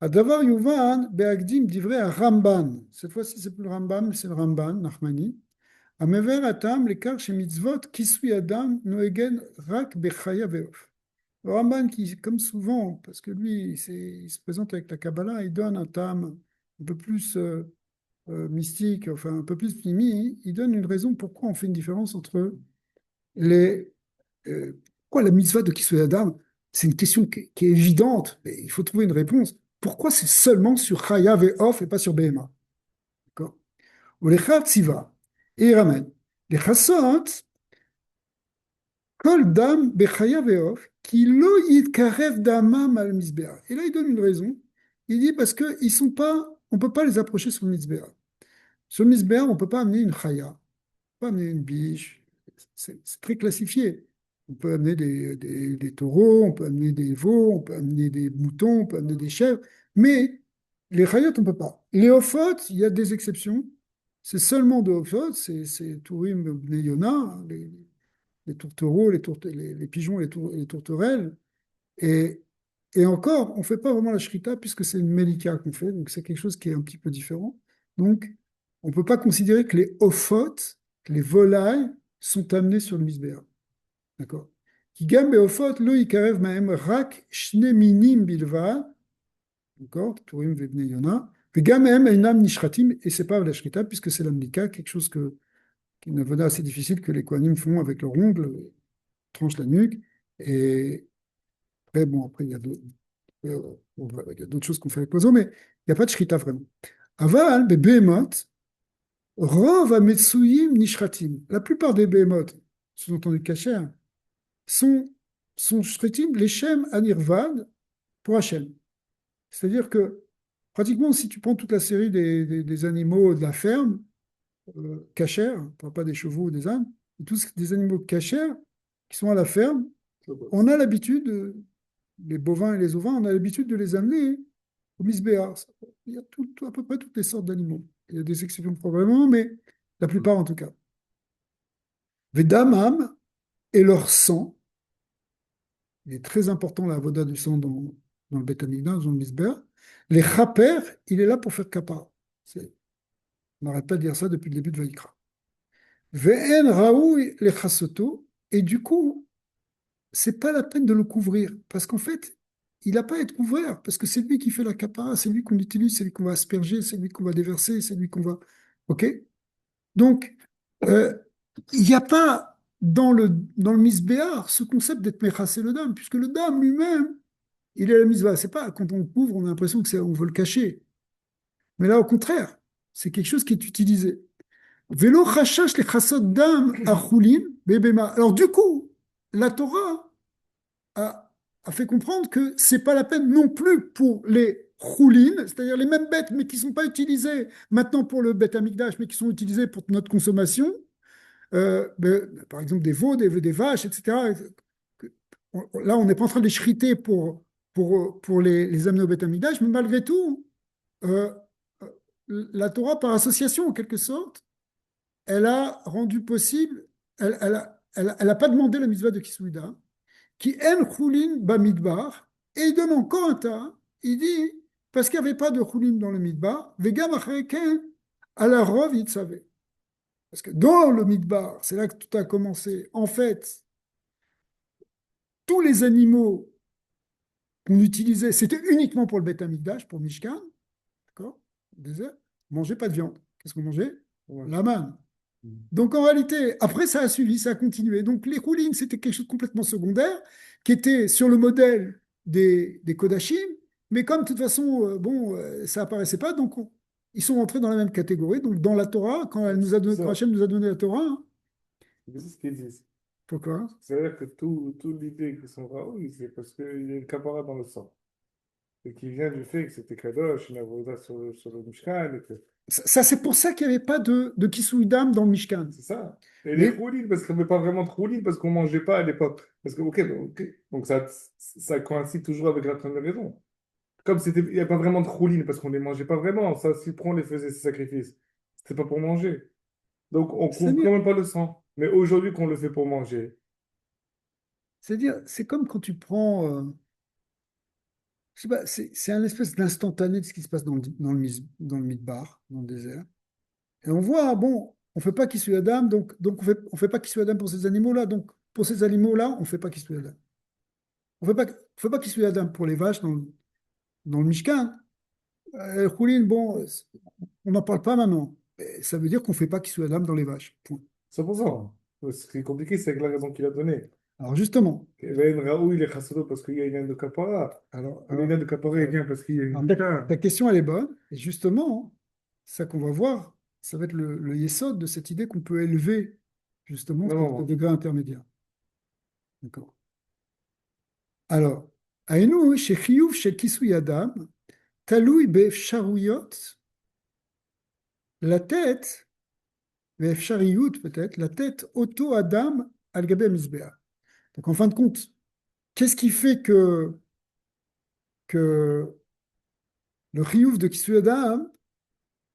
Adavar Yuvan, Be'agdim, divrei à Ramban. Cette fois-ci, c'est plus le Rambam, c'est le Ramban, Nachmani. המבאר הטעם לכך שמצוות כיסוי אדם נוהגן רק בחיה ועוף. Le Ramban, qui, comme souvent, parce que lui, il se présente avec la Kabbalah, il donne un thème un peu plus mystique, enfin un peu plus pnimi, il donne une raison pourquoi on fait une différence entre les. Pourquoi la mitzvah de Kisui Adam, c'est une question qui est évidente, mais il faut trouver une réponse. Pourquoi c'est seulement sur Chaya et Off et pas sur Behema? D'accord? Ou les Tsiva, et il ramène. Les Chassot, Kol dam bechaya ve'of, qui lo yitkarev damam al misbéa. Et là, il donne une raison. Il dit parce que ils sont pas, on peut pas les approcher sur le misbéa. Sur le misbéa, on peut pas amener une chaya. peut amener une biche. C'est très classifié. On peut amener des taureaux, on peut amener des veaux, on peut amener des moutons, on peut amener des chèvres, mais les chayot, on ne peut pas. Les ophot, il y a des exceptions. C'est seulement de ophot, c'est Tourim, Bnei Yona, les tourtereaux, les pigeons et les tourterelles. Et, et encore, on ne fait pas vraiment la shrita puisque c'est une melika qu'on fait, donc c'est quelque chose qui est un petit peu différent. Donc, on ne peut pas considérer que les ophot, que les volailles, sont amenées sur le misbéa. D'accord? Qui gam beofot lo ikarev mahem rak shne minim bilva, d'accord? Tourim vebnei yona. Vegam mahem einam nishratim, et c'est pas la shrita puisque c'est l'amlika, quelque chose qui est une avoda assez difficile que les kohanim font avec leur ongle, tranchent la nuque. Et après, bon, après, il y a d'autres choses qu'on fait avec l'oiseau, mais il n'y a pas de shrita vraiment. Aval, bebehemoth, rov ametsuyim nishratim. La plupart des behemoth, sous-entendu kasher, sont, sont shritim les shem anirvad pour Hachem. C'est-à-dire que pratiquement, si tu prends toute la série des animaux de la ferme, cachers, on ne parle pas des chevaux ou des ânes, tous des animaux cachers qui sont à la ferme, on a l'habitude, les bovins et les ovins, on a l'habitude de les amener au misbéar. Il y a à peu près toutes les sortes d'animaux. Il y a des exceptions probablement, mais la plupart en tout cas. Vedamam et leur sang, il est très important la voda du sang dans le Beth Amikdash, dans le misbéar. Les chaper, il est là pour faire kapara. On n'arrête pas de dire ça depuis le début de Vaïkra. Ve'en raoui les chasoto, et du coup, c'est pas la peine de le couvrir, parce qu'en fait, il n'a pas à être couvert, parce que c'est lui qui fait la capara, c'est lui qu'on utilise, c'est lui qu'on va asperger, c'est lui qu'on va déverser, c'est lui qu'on va. OK? Donc, euh, il n'y a pas dans le misbéar ce concept d'être méchassé le dame, puisque le dame lui-même, il est à la misva. C'est pas quand on le couvre, on a l'impression que on veut le cacher. Mais là, au contraire, c'est quelque chose qui est utilisé. Vélo chachash les chassot dam achulin bébéma. Alors, du coup, la Torah a fait comprendre que c'est pas la peine non plus pour les choulines, c'est-à-dire les mêmes bêtes, mais qui ne sont pas utilisées maintenant pour le bête amigdash, mais qui sont utilisées pour notre consommation, par exemple des veaux, des vaches, etc. Là, on n'est pas en train de les shriter pour les amener au bête amigdash, mais malgré tout, euh, la Torah, par association en quelque sorte, elle a rendu possible, elle a pas demandé la mitzvah de Kisuida, qui en choulin bamidbar, et il donne encore un tas, il dit, parce qu'il n'y avait pas de choulin dans le midbar, vegam achreken, à la rov, il savait. Parce que dans le midbar, c'est là que tout a commencé. En fait, tous les animaux qu'on utilisait, c'était uniquement pour le Beth Amikdash, pour Mishkan, d'accord, au désert, on ne mangeait pas de viande. Qu'est-ce qu'on mangeait? Ouais. La manne. Donc en réalité, après ça a suivi, ça a continué. Donc les roulings, c'était quelque chose de complètement secondaire, qui était sur le modèle des Kodachim, mais comme de toute façon, bon, ça apparaissait pas, donc ils sont entrés dans la même catégorie. Donc dans la Torah, quand elle nous a donné, Ça, quand Hachem nous a donné la Torah, hein, c'est ce qu'ils disent. pourquoi? C'est-à-dire que toute l'idée qu'ils sont raoui, c'est parce qu'il y a une capara dans le sang. Et qui vient du fait que c'était Kadosh, une avoda sur le Mishkan, et que Ça, c'est pour ça qu'il n'y avait pas de Kisouidam dans le Mishkan. c'est ça. Et les Mais choulines, parce qu'il n'y avait pas vraiment de choulines, parce qu'on ne mangeait pas à l'époque. Parce que, ok, donc ça coïncide toujours avec la première raison. Comme c'était, il n'y a pas vraiment de choulines, parce qu'on ne les mangeait pas vraiment. Ça, si on les faisait, ces sacrifices, c'était pas pour manger. Donc, on couvre c'est-à-dire, quand même pas le sang. Mais aujourd'hui, qu'on le fait pour manger, c'est-à-dire, c'est comme quand tu prends, je sais pas, c'est un espèce d'instantané de ce qui se passe dans le Midbar, dans le désert. Et on voit, bon, on ne fait pas Kisui Adam, donc on fait pas Kisui Adam pour ces animaux-là. Donc pour ces animaux-là, on ne fait pas Kisui Adam. On fait pas Kisui Adam pour les vaches dans le Mishkan. Khoulin, bon, on n'en parle pas maintenant. Et ça veut dire qu'on ne fait pas Kisui Adam dans les vaches. Point. 100%. Ce qui est compliqué, c'est avec la raison qu'il a donnée. Alors justement, Et ben, Raoult, il est chassado parce qu'il y a une de capara. alors, Une de capara, il vient parce qu'il y a une alors, Mishkan. ta question, elle est bonne. Et justement, ça qu'on va voir, ça va être le yesod de cette idée qu'on peut élever justement Non, ce non, degré intermédiaire. D'accord. Alors, Aïnou, chez Chiyuv, chez Kisui Adam, Taloui Be'efsharuyot, la tête, ve'efshariyut peut-être, la tête auto-adam al-gabé misbéa. Donc en fin de compte, qu'est-ce qui fait que le riouf de Kisui Adam,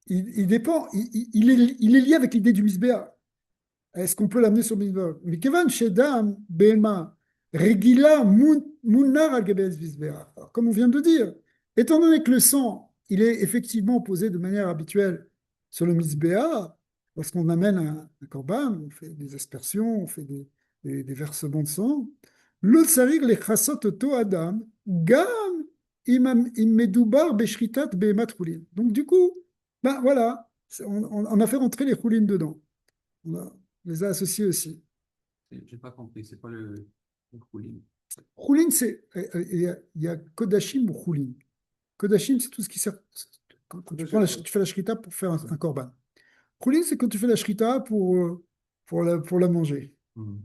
il dépend, il est lié avec l'idée du misbéa. Est-ce qu'on peut l'amener sur le misbéa? Mais Kevan Shedam Bema Regila Munar al misbéa. Comme on vient de dire, étant donné que le sang, il est effectivement posé de manière habituelle sur le misbéa, lorsqu'on amène un korban, on fait des aspersions, on fait des versements de sang, le tsarir le chassot to Adam, gam im medoubar beshritat behemat chulin. Donc du coup, ben voilà, on a fait rentrer les choulines dedans. On les a associés aussi. J'ai pas compris, c'est quoi le cooling? Choulin, c'est. Il y a Kodashim ou Choulin. Kodashim, c'est tout ce qui sert. Quand tu fais la shrita pour faire un korban. Choulin, c'est quand tu fais la shrita pour la manger. Hmm.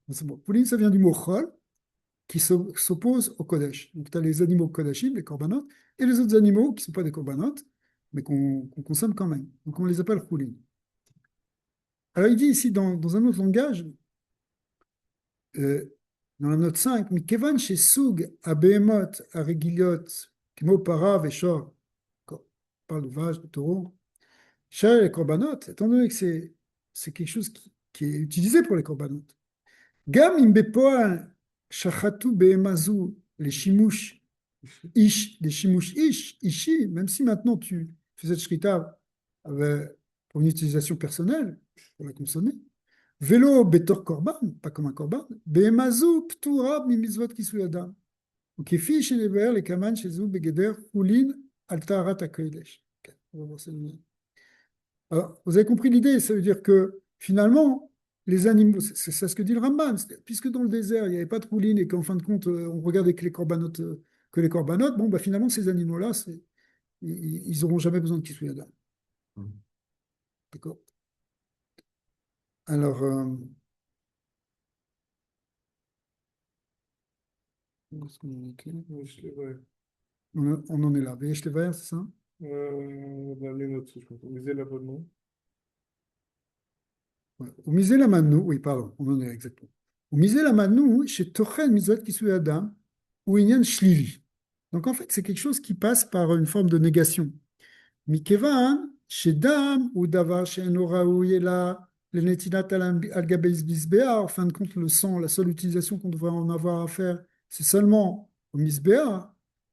C'est bon. Choulin, ça vient du mot chol, qui s'oppose au Kodesh. Donc tu as les animaux Kodashim, les korbanot, et les autres animaux qui ne sont pas des korbanot, mais qu'on consomme quand même. Donc on les appelle Choulin. Alors il dit ici dans un autre langage, euh, dans la note 5, Mikevan chez Soug, Abehemot, Aregiliot, Kimo Para, Veshor, on parle de vaches, de taureaux, Shal et Korbanot, étant donné que c'est quelque chose qui est utilisé pour les Korbanot. Gam imbepoal, Shachatu Behemazu, les Shimush, les Shimush Ishi, même si maintenant tu fais cette shrita pour une utilisation personnelle, pour la consommer, Vélo betor korban, pas comme un korban. Behemazou ptura mimizvot kisui adam. Ukefi chez les vers, les kaman chez zou begeder hulin altarat akodesh. On va voir ça demain. Alors, vous avez compris l'idée, ça veut dire que finalement, les animaux, c'est ça ce que dit le Ramban, puisque dans le désert, il n'y avait pas de rouline et qu'en fin de compte, on regardait que les corbanotes, bon, bah, finalement, ces animaux-là, ils n'auront jamais besoin de kisui adam. Hmm. D'accord? Alors, où est-ce qu'on en était? Oui, je l'ai, ouais. On en est là. Veyesh levaer, c'est ça? Dans les notes, je pense. Lisez l'abonnement. Ouais. Au misé la manou, oui, pardon, on en est exactement. Au misé la manou, chez Tochen Mizot Kisui Adam, ou Inyan Shlili. Donc en fait, c'est quelque chose qui passe par une forme de négation. Mikevan, chez Dam, ou Davar, chez Enoraou Yela, le Netinat al-Gabeis Bisbea, en fin de compte, le sang, la seule utilisation qu'on devrait en avoir à faire, c'est seulement au Misbea.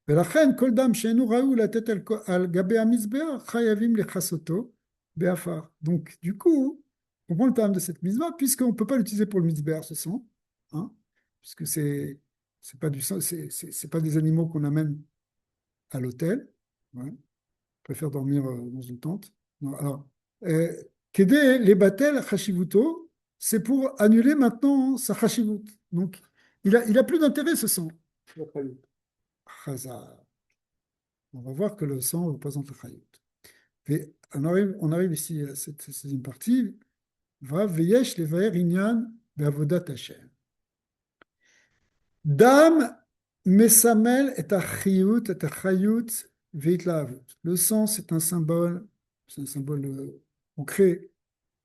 ולכן כל דם שאינו ראוי לתת על גבי המזבח חייבים לכסותו בעפר. Donc, du coup, on prend le terme de cette misbah, puisqu'on ne peut pas l'utiliser pour le misbah, ce sang, hein, puisque c'est pas du sang, c'est pas des animaux qu'on amène à l'hôtel. Ouais. On préfère dormir dans une tente. Non, alors, Kede les batel chashivuto, c'est pour annuler maintenant sa chashivut. Donc, il a plus d'intérêt ce sang. La faillite. Chazar. On va voir que le sang représente le chayut. Et on arrive ici à cette deuxième partie. Va veyesh levaer inyan be'avodat Hashem. Dam mesamel et a chayut veitlaavut. Le sang, c'est un symbole concret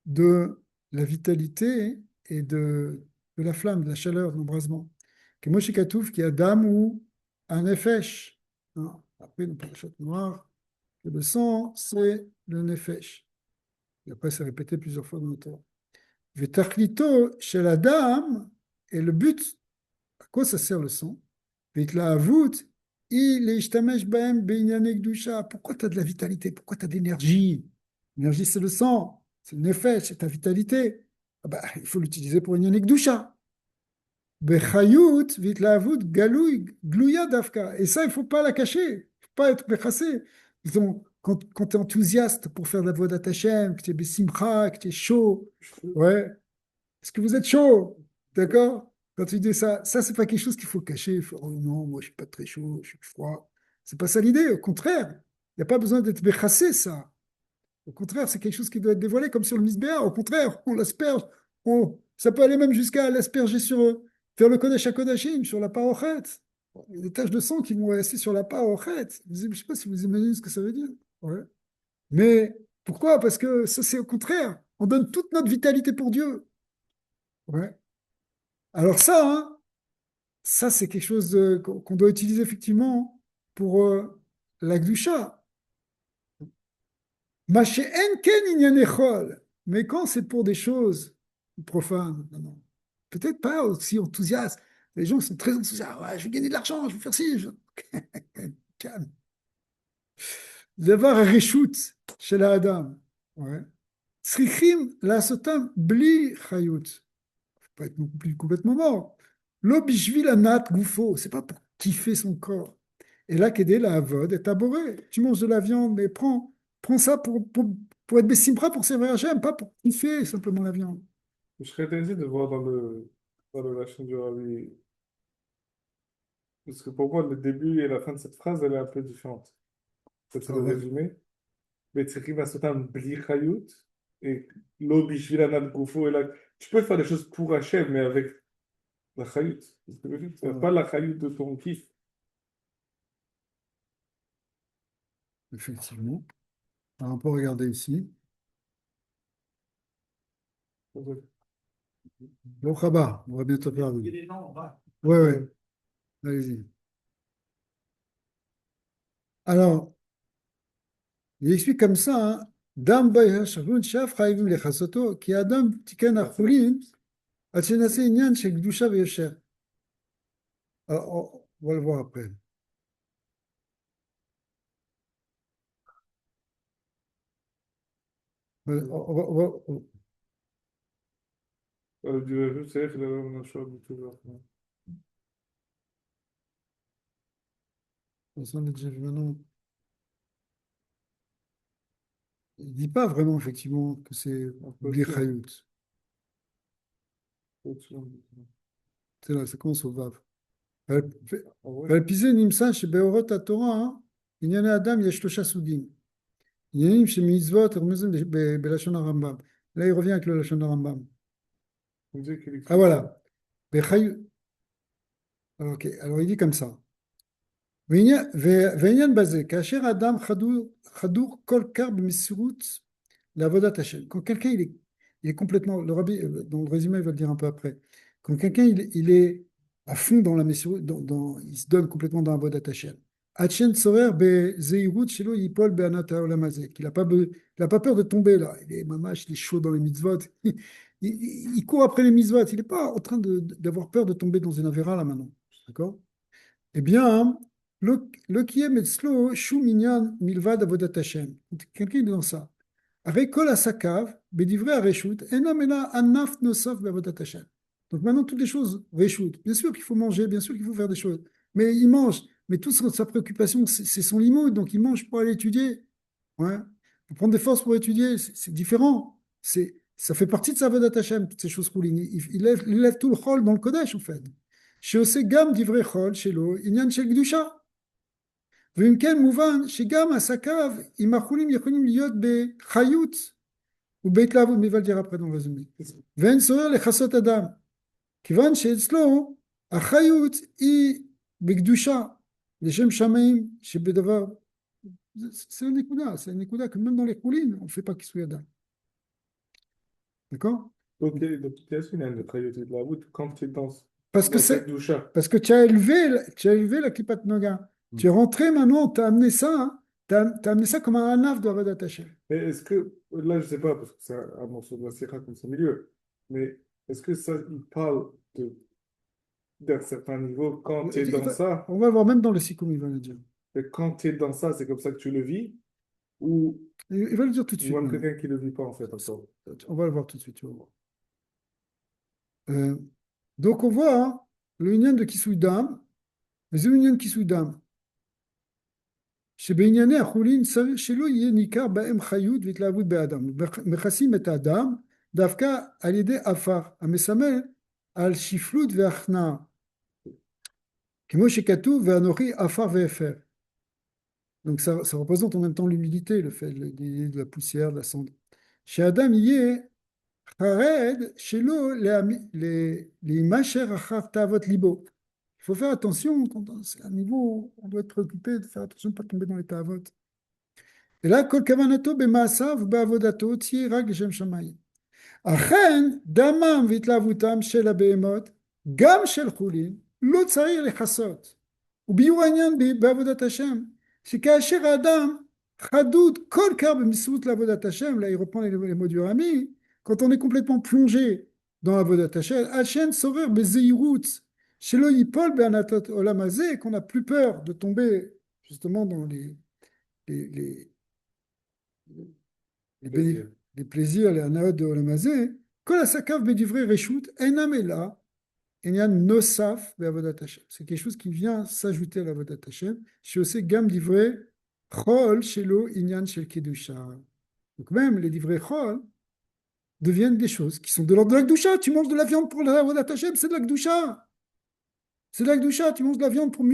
de la vitalité et de la flamme, de la chaleur, de l'embrasement. Que Moshe Katouf, qui a dam ou un nefesh. Après, dans le parachat noir, que le sang, c'est le nefesh. Et après, c'est répété plusieurs fois dans le Torah. Vetachlito chez la dame, et le but, à quoi ça sert le sang? Vetlaavut, il est ishtamesh baem beinyane kedusha. Pourquoi tu as de la vitalité? Pourquoi tu as de l'énergie? L'énergie, c'est le sang, c'est le nefesh, c'est ta vitalité. Ah bah, il faut l'utiliser pour inyane kedusha. Bechayut, vitlaavut, galouy, glouya dafka. Et ça, il ne faut pas la cacher. Il ne faut pas être bechassé. Quand tu es enthousiaste pour faire de la voix d'Atachem, que tu es besimcha, que tu es chaud, ouais. Est-ce que vous êtes chaud? D'accord? Quand tu dis ça, c'est pas quelque chose qu'il faut cacher. Il faut, oh non, moi, je suis pas très chaud, je suis froid. C'est pas ça l'idée. Au contraire, il n'y a pas besoin d'être bechassé, ça. Au contraire, c'est quelque chose qui doit être dévoilé comme sur le misbéa. Au contraire, on l'asperge. Ça peut aller même jusqu'à l'asperger vers le Kodesh HaKodashim, sur la parochet. Il y a des taches de sang qui vont rester sur la parochet. Je ne sais pas si vous imaginez ce que ça veut dire. Ouais. Mais pourquoi? Parce que ça, c'est au contraire. On donne toute notre vitalité pour Dieu. Ouais. Alors ça, hein, ça c'est quelque chose qu'on doit utiliser effectivement pour la gdusha. Machéen ken inyan echol. Mais quand c'est pour des choses profanes, non, non. Peut-être pas aussi enthousiaste. Les gens sont très enthousiastes. Ouais, je vais gagner de l'argent, je vais faire ci. Calme. D'avoir un reshoot chez la Adam. Ouais. Tzrichim la'asotam bli chayut. Faut pas être non plus complètement mort. Lo bishvil anat gufo. C'est pas pour kiffer son corps. Et là, qu'aider la avod est aboré. Tu manges de la viande, mais prends ça pour être Bessimra, pour servir Hachem, pas pour kiffer simplement la viande. Je serais intéressé de voir dans le Lachon du Rabbi, parce que pour moi, le début et la fin de cette phrase, elle est un peu différente. C'est Ah le ouais, résumé. Betzrichim asotam bli chayut, et lo bishvil anat gufo, et là, tu peux faire des choses pour Hachem, mais avec la chayut. C'est ce que je veux dire. C'est ouais, pas la chayut de ton kiff. effectivement. Alors, on peut regarder ici. Bon, Rabat, on va bientôt perdre. Ouais, ouais, allez-y. Alors, il explique comme ça, hein. Dam bayhashavun shaf chayvim lechasoto, ki adam tiken achulin, עד שנעשה עניין של קדושה ויושר. On va le voir après. Du c'est le Nashua du tout. Maintenant, il ne dit pas vraiment effectivement que c'est Un peu Bli sûr. Chayut. Peu sûr. C'est là, ça commence au Vav. Ah ouais. ועל פי זה נמצא שבאורות התורה ענייני אדם יש שלושה סוגים. עניינים שמצוות רמזים בלשון הרמב"ם. Là, il revient avec le לשון הרמב"ם. On dit qu'il Ah explique ça. voilà. בחיו... Ok, alors il dit comme ça. ועניין בזה, כאשר האדם חדור כל כך במסירות לעבודת השם. Quand quelqu'un il est complètement, le rabbi, dans le résumé, il va le dire un peu après. Quand quelqu'un il est à fond dans la mesirut, il se donne complètement dans l'avodat Hashem. Hachem Tzorer bezeirut shelo yipol be'anat ha'olam hazeh. Qu'il n'a pas peur de tomber là. Il est mamash, il est chaud dans les mitzvot. Il court après les mitzvot. Il n'est pas en train d'avoir peur de tomber dans une avéra là maintenant. D'accord? Eh bien, le qui est metzlo shum inyan milvad avodat Hashem. Quelqu'un est dans ça. הרי כל עסקיו בדברי הרשות אינם אלא ענף נוסף בעבודת השם. Donc maintenant, toutes les choses, réchoute. Bien sûr qu'il faut manger, bien sûr qu'il faut faire des choses. Mais il mange. Mais toute sa préoccupation, c'est son limoud. Donc il mange pour aller étudier. Ouais. Pour prendre des forces pour étudier, c'est différent. Ça fait partie de sa Avodat Hashem, toutes ces choses roulines. Il lève tout le chol dans le Kodesh, en fait. Chez Ose Gam divrei chol, chez l'eau, inyan shel gdusha. ואם כן מובן שגם עסקיו עם החולים יכולים להיות בחיות ובהתלהבות, מי va le dire après dans le résumé. ואין סורר לכסות אדם, כיוון שאצלו החיות היא בקדושה, לשם שמיים שבדבר, c'est une נקודה que même dans les coulines, on ne fait pas qu'il soit אדם. D'accord? Donc, qu'est-ce qu'il y a de Chayot et de la route quand tu es Parce que dans cette c'est doucha? parce que tu as élevé la Klipat Noga. Tu es rentré maintenant, tu as amené ça, hein, t'as amené ça comme un anaf de Avodat Hashem. Mais est-ce que, là, je sais pas, parce que c'est un morceau de la Sierra comme son milieu, mais est-ce que ça, il parle d'un certain niveau quand tu es dans ça, On va voir même dans le Sikoum, il va le dire. et quand tu es dans ça, c'est comme ça que tu le vis, ou, Il va le dire tout de ou suite même maintenant. quelqu'un qui le vit pas en fait encore. On va le voir tout de suite, tu vas voir. Euh, donc on voit hein, le Inyan de Kisouidam, les Inyan de Kisouidam. שבענייני החולין צריך שלא יהיה ניכר בהם חיות והתלהבות באדם. מכסים את האדם דווקא על ידי עפר, המסמל על שפלות והכנעה. כמו שכתוב, ואנוכי עפר והפר. Donc ça représente en même temps l'humilité, le fait de la poussière, de la cendre. שהאדם יהיה חרד שלא להימשך אחר תאוות ליבו. Il faut faire attention, quand c'est un niveau, on doit être préoccupé de faire attention de ne pas tomber dans les tavotes. Et là, כל כוונתו במעשיו ובעבודתו תהיה רק לשם שמיים. אכן, דמם והתלהבותם של הבהמות, גם של חולין, לא צריך לכסות. וביאור העניין בעבודת השם, שכאשר האדם חדוד כל כך במסירות לעבודת השם, là il reprend les mots du Rami, quand on est complètement plongé dans עבודת השם, השם סורר בזהירות, שלא ייפול בענתות עולם הזה, qu'on n'a plus peur de tomber justement dans les, les, Plaisir. les plaisirs, les הנאות de עולם הזה, כל עסקיו בדברי רשות אינם אלא עניין נוסף בעבודת השם. C'est quelque chose qui vient s'ajouter à לעבודת השם, שעושה גם דברי חול שלו עניין של קידושה. Donc même les divrei chol deviennent des choses qui sont de l'ordre de la Kedusha. Tu manges de la viande pour la Avodat Hashem, c'est de la Kedusha. C'est de la Kedusha. Tu manges de la viande pour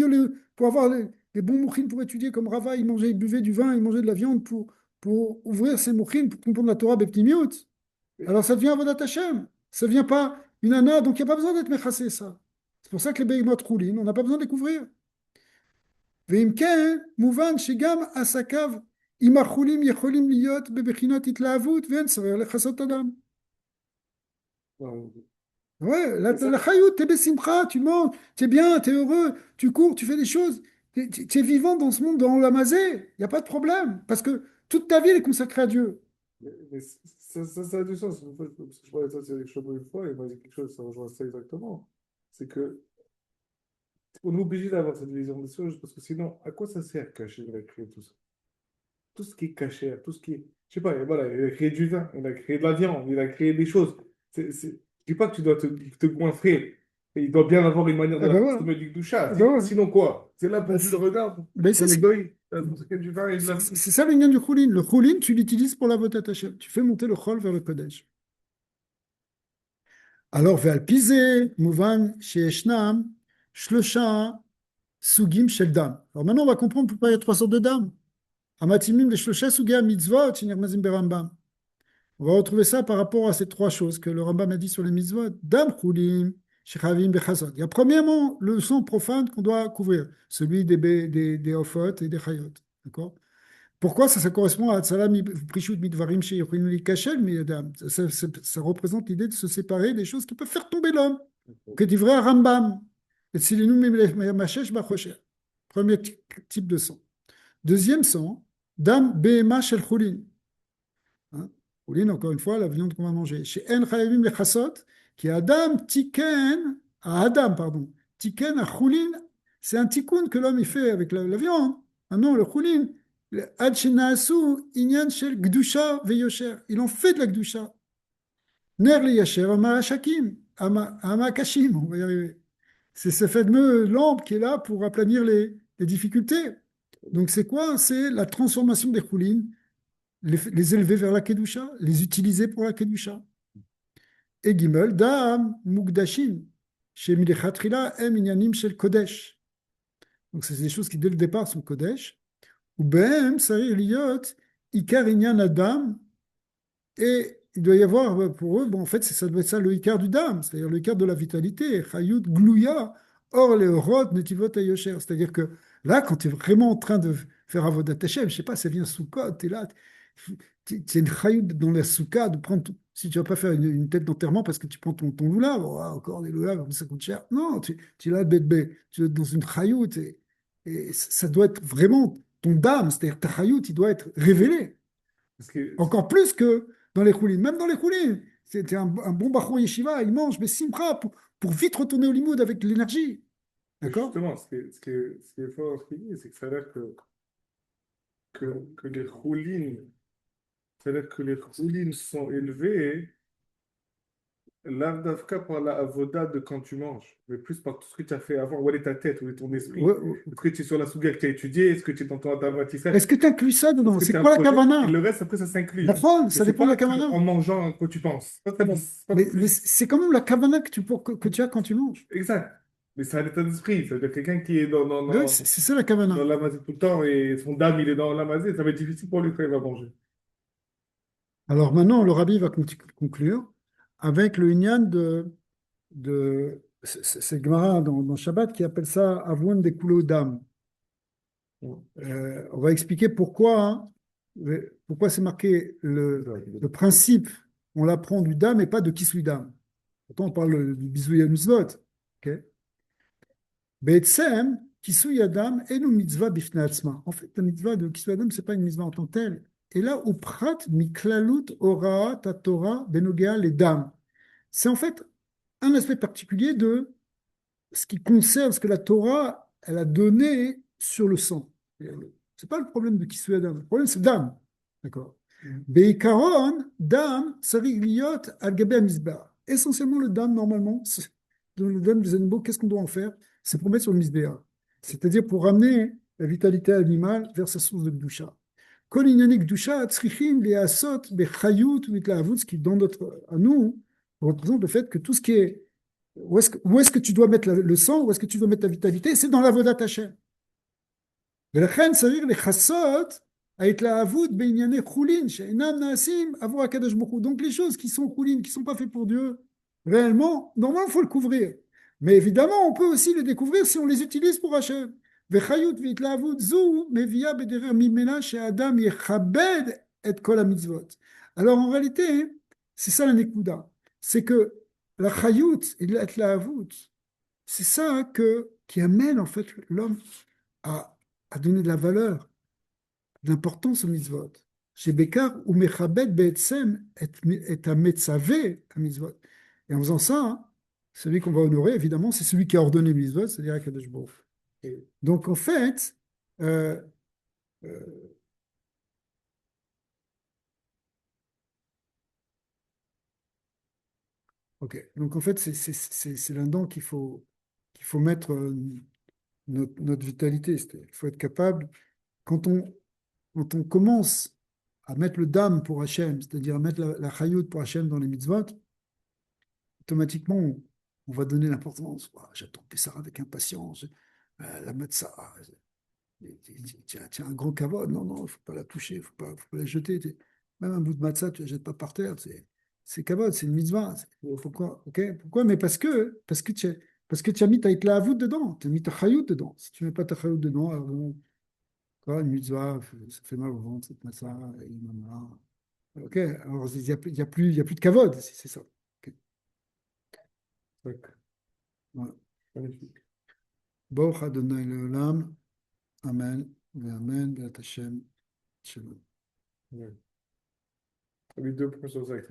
pour avoir les bons mouchines pour étudier, comme Rava, il mangeait, il buvait du vin, il mangeait de la viande pour ouvrir ses mouchines, pour comprendre la Torah beptimiot. Alors ça devient Avodat Hashem. Ça ne vient pas une ana, donc il n'y a pas besoin d'être mechassé ça. C'est pour ça que les behemoth roulin, on n'a pas besoin de découvrir. ואם כן, מובן שגם עסקיו עם החולים יכולים להיות בבחינת התלהבות ואין צורך לכסות אדם. Ouais. Ouais, la chayout, t'es besimcha, tu manges, t'es bien, t'es heureux, tu cours, tu fais des choses, t'es vivant dans ce monde, dans la mazée, il n'y a pas de problème, parce que toute ta vie elle est consacrée à Dieu. Mais ça a du sens. En fait, parce que je parlais de ça avec Chobo une fois, et il m'a dit quelque chose, ça rejoint ça exactement. C'est que on est obligé d'avoir cette vision des choses, parce que sinon, à quoi ça sert cacher, il a créé tout ça? Tout ce qui est caché, tout ce qui est. Je sais pas, et voilà, il a créé du vin, il a créé de la viande, il a créé des choses. Je dis pas que tu dois te goinfrer. Et il doit bien avoir une manière de Eh la ben voilà, consommer du doucha. eh ben voilà. Sinon quoi? C'est là pour Ben, que tu le regardes. ben C'est c'est le goy, du vin et de la. c'est ça le lien du choulin. Le choulin, tu l'utilises pour la votat Hashem. Tu fais monter le chol vers le Kodesh. Alors, ועל פי זה, מובן שישנם שלושה סוגים של דם. Alors maintenant, on va comprendre pourquoi il y a trois sortes de dames. המתאימים לשלושה סוגי המצוות שנרמזים ברמב"ם. On va retrouver ça par rapport à ces trois choses que le Rambam a dit sur les mitzvot. Dam chulim, shechavim bechazot. Il y a premièrement le sang profane qu'on doit couvrir, celui des ophot et des chayot. D'accord? Pourquoi ça correspond à Tzalam Prishut Midvarim Sheyochinu Kachel, mais ça représente l'idée de se séparer des choses qui peuvent faire tomber l'homme. Que dit vrai Rambam. Et si les Mashesh Bachosher. Premier type de sang. Deuxième sang, Dam Behema Shel Chulin. Hein? Chulin, encore une fois, la viande qu'on va manger. Chez En Chayavim Lechasot, qui est Adam Tiken, à Adam, pardon. Tiken à Chulin, c'est un tikkun que l'homme il fait avec la viande. Maintenant, le Chulin, Ad Shenaasu Inyan Shel Gdusha Veyosher. Il en fait de la Gdusha. Ner le Yasher, Ama Shakim, Ama Kashim, on va y arriver. C'est ce fameux lampe qui est là pour aplanir les difficultés. Donc c'est quoi? C'est la transformation des Chulin, les élever vers la Kedusha, les utiliser pour la Kedusha. Et Gimel, Da'am Mugdashim, chez Milechatrila, Em Inyanim Shel Kodesh. Donc c'est des choses qui dès le départ sont Kodesh. Ou Ben, Sarir Liot, Ikar Inyan Adam, et il doit y avoir pour eux, bon, en fait, ça doit être ça le Ikar du Dam, c'est-à-dire le Ikar de la vitalité, Chayut Glouya, or le Rod Netivot Ayosher. C'est-à-dire que là, quand tu es vraiment en train de faire Avodat Hashem, je sais pas, ça vient sous code, tu es là, tu es une Chayut dans la souka, de prendre, si tu vas pas faire une tête d'enterrement parce que tu prends ton loulav, oh, encore des loulav, ça coûte cher. Non, tu es là, bête, tu es dans une Chayut, et ça doit être vraiment ton dame, c'est-à-dire ta Chayut, il doit être révélé. Parce que, Encore plus que dans les choulines. Même dans les choulines, c'était un bon bachou yeshiva, il mange, mais simcha, pour vite retourner au limoud avec l'énergie. D'accord? justement, ce qui est fort dans ce qu'il dit, c'est que ça a l'air que les choulines, c'est-à-dire que les choulines sont élevés, l'avdavka par la avoda de quand tu manges, mais plus par tout ce que tu as fait avant, où est ta tête, où est ton esprit. Ouais, Est-ce que tu es sur la souga que tu as étudié? Est-ce que tu es dans ton Adavatissage? est-ce que tu inclus ça dedans? Est-ce que C'est tu as quoi un la projet? Et kavana? le reste, après, ça s'inclut. D'accord, Mais ça c'est dépend de la pas kavana. en mangeant que tu penses. C'est pas Mais plus. c'est quand même la kavana que tu as quand tu manges. Exact. Mais c'est un état d'esprit. Ça veut dire quelqu'un qui est Ouais, c'est ça la kavana. dans l'amazé tout le temps et son dame, il est dans l'amazé, ça va être difficile pour lui quand il va manger. Alors maintenant, le rabbi va conclure avec le inyan c'est Gemara dans Shabbat qui appelle ça Avon des coulots d'âme. On va expliquer pourquoi c'est marqué le principe on l'apprend du dam et pas de kisui dam. Pourtant, on parle du bisouya mitzvot. Ok. Be'etzem, kisui adam, enu mitzvah bifnei atzma. En fait, la mitzvah de kisui adam, ce n'est pas une mitzvah en tant que telle. Et là, au prat miklalut ora Torah benogea les dames. C'est en fait un aspect particulier de ce qui concerne ce que la Torah elle a donné sur le sang. C'est pas le problème de kisui adam. Le problème, c'est dam. D'accord. Beikaron, dam, sarig liot al gabe mizbeach. Essentiellement, le dam, normalement, dans le dam des animaux, qu'est-ce qu'on doit en faire? C'est pour mettre sur le mizbeach. C'est-à-dire pour ramener la vitalité animale vers sa source de Gdusha. Kol inyani Gdusha, tzrichim, leasot, bechayut, mitlahavut, ce qui, dans notre, à nous, représente le fait que tout ce qui est. Où est-ce que tu dois mettre le sang, où est-ce que tu dois mettre la vitalité? C'est dans la Vodat Hashem. ולכן צריך לכסות ההתלהבות בענייני חולין שאינם נעשים עבור הקדוש ברוך הוא. Donc les choses qui sont חולין, qui ne sont pas faites pour Dieu, réellement, normalement, il faut le couvrir. Mais évidemment, on peut aussi le découvrir si on les utilise pour Hachem. וחיות והתלהבות זו מביאה בדרך ממנה שהאדם יכבד את כל המצוות. Alors en réalité, c'est ça la nekuda. C'est que la chayut et l'atlahavut, c'est ça qui amène en fait l'homme à donner de la valeur, de l'importance aux mitzvot. Chez Bekar, ou Mechabed Be'etzem est à Metzavé à mitzvot. Et en faisant ça, hein, celui qu'on va honorer, évidemment, c'est celui qui a ordonné les mitzvot, c'est-à-dire Akadosh Baruch Hu. Donc en fait, euh, euh, ok. Donc en fait, c'est là-dedans qu'il faut mettre notre vitalité. Il faut être capable, quand on commence à mettre le dam pour Hachem, c'est-à-dire à mettre la chayout pour Hachem dans les mitzvot, automatiquement, on va donner l'importance. Oh, j'attends Pessah avec impatience. La matzah, tiens, un grand kavod. Non, non, il ne faut pas la toucher, il faut pas la jeter. Même un bout de matzah, tu ne la jettes pas par terre. C'est kavod, c'est une mitzvah. Pourquoi? Ok. Pourquoi? Mais parce que tu as mis ta itlaavout dedans, tu as mis ta chayout dedans. Si tu ne mets pas ta chayout dedans, alors bon, quoi, une mitzvah, ça fait mal au ventre, cette matzah, ok, alors il y a plus de kavod, c'est ça. Ok. D'accord. Voilà. Magnifique. Baruch Adonai Leolam. Amen. Amen. Be'at Hashem. Shalom. Ouais. 8 2 sur 5,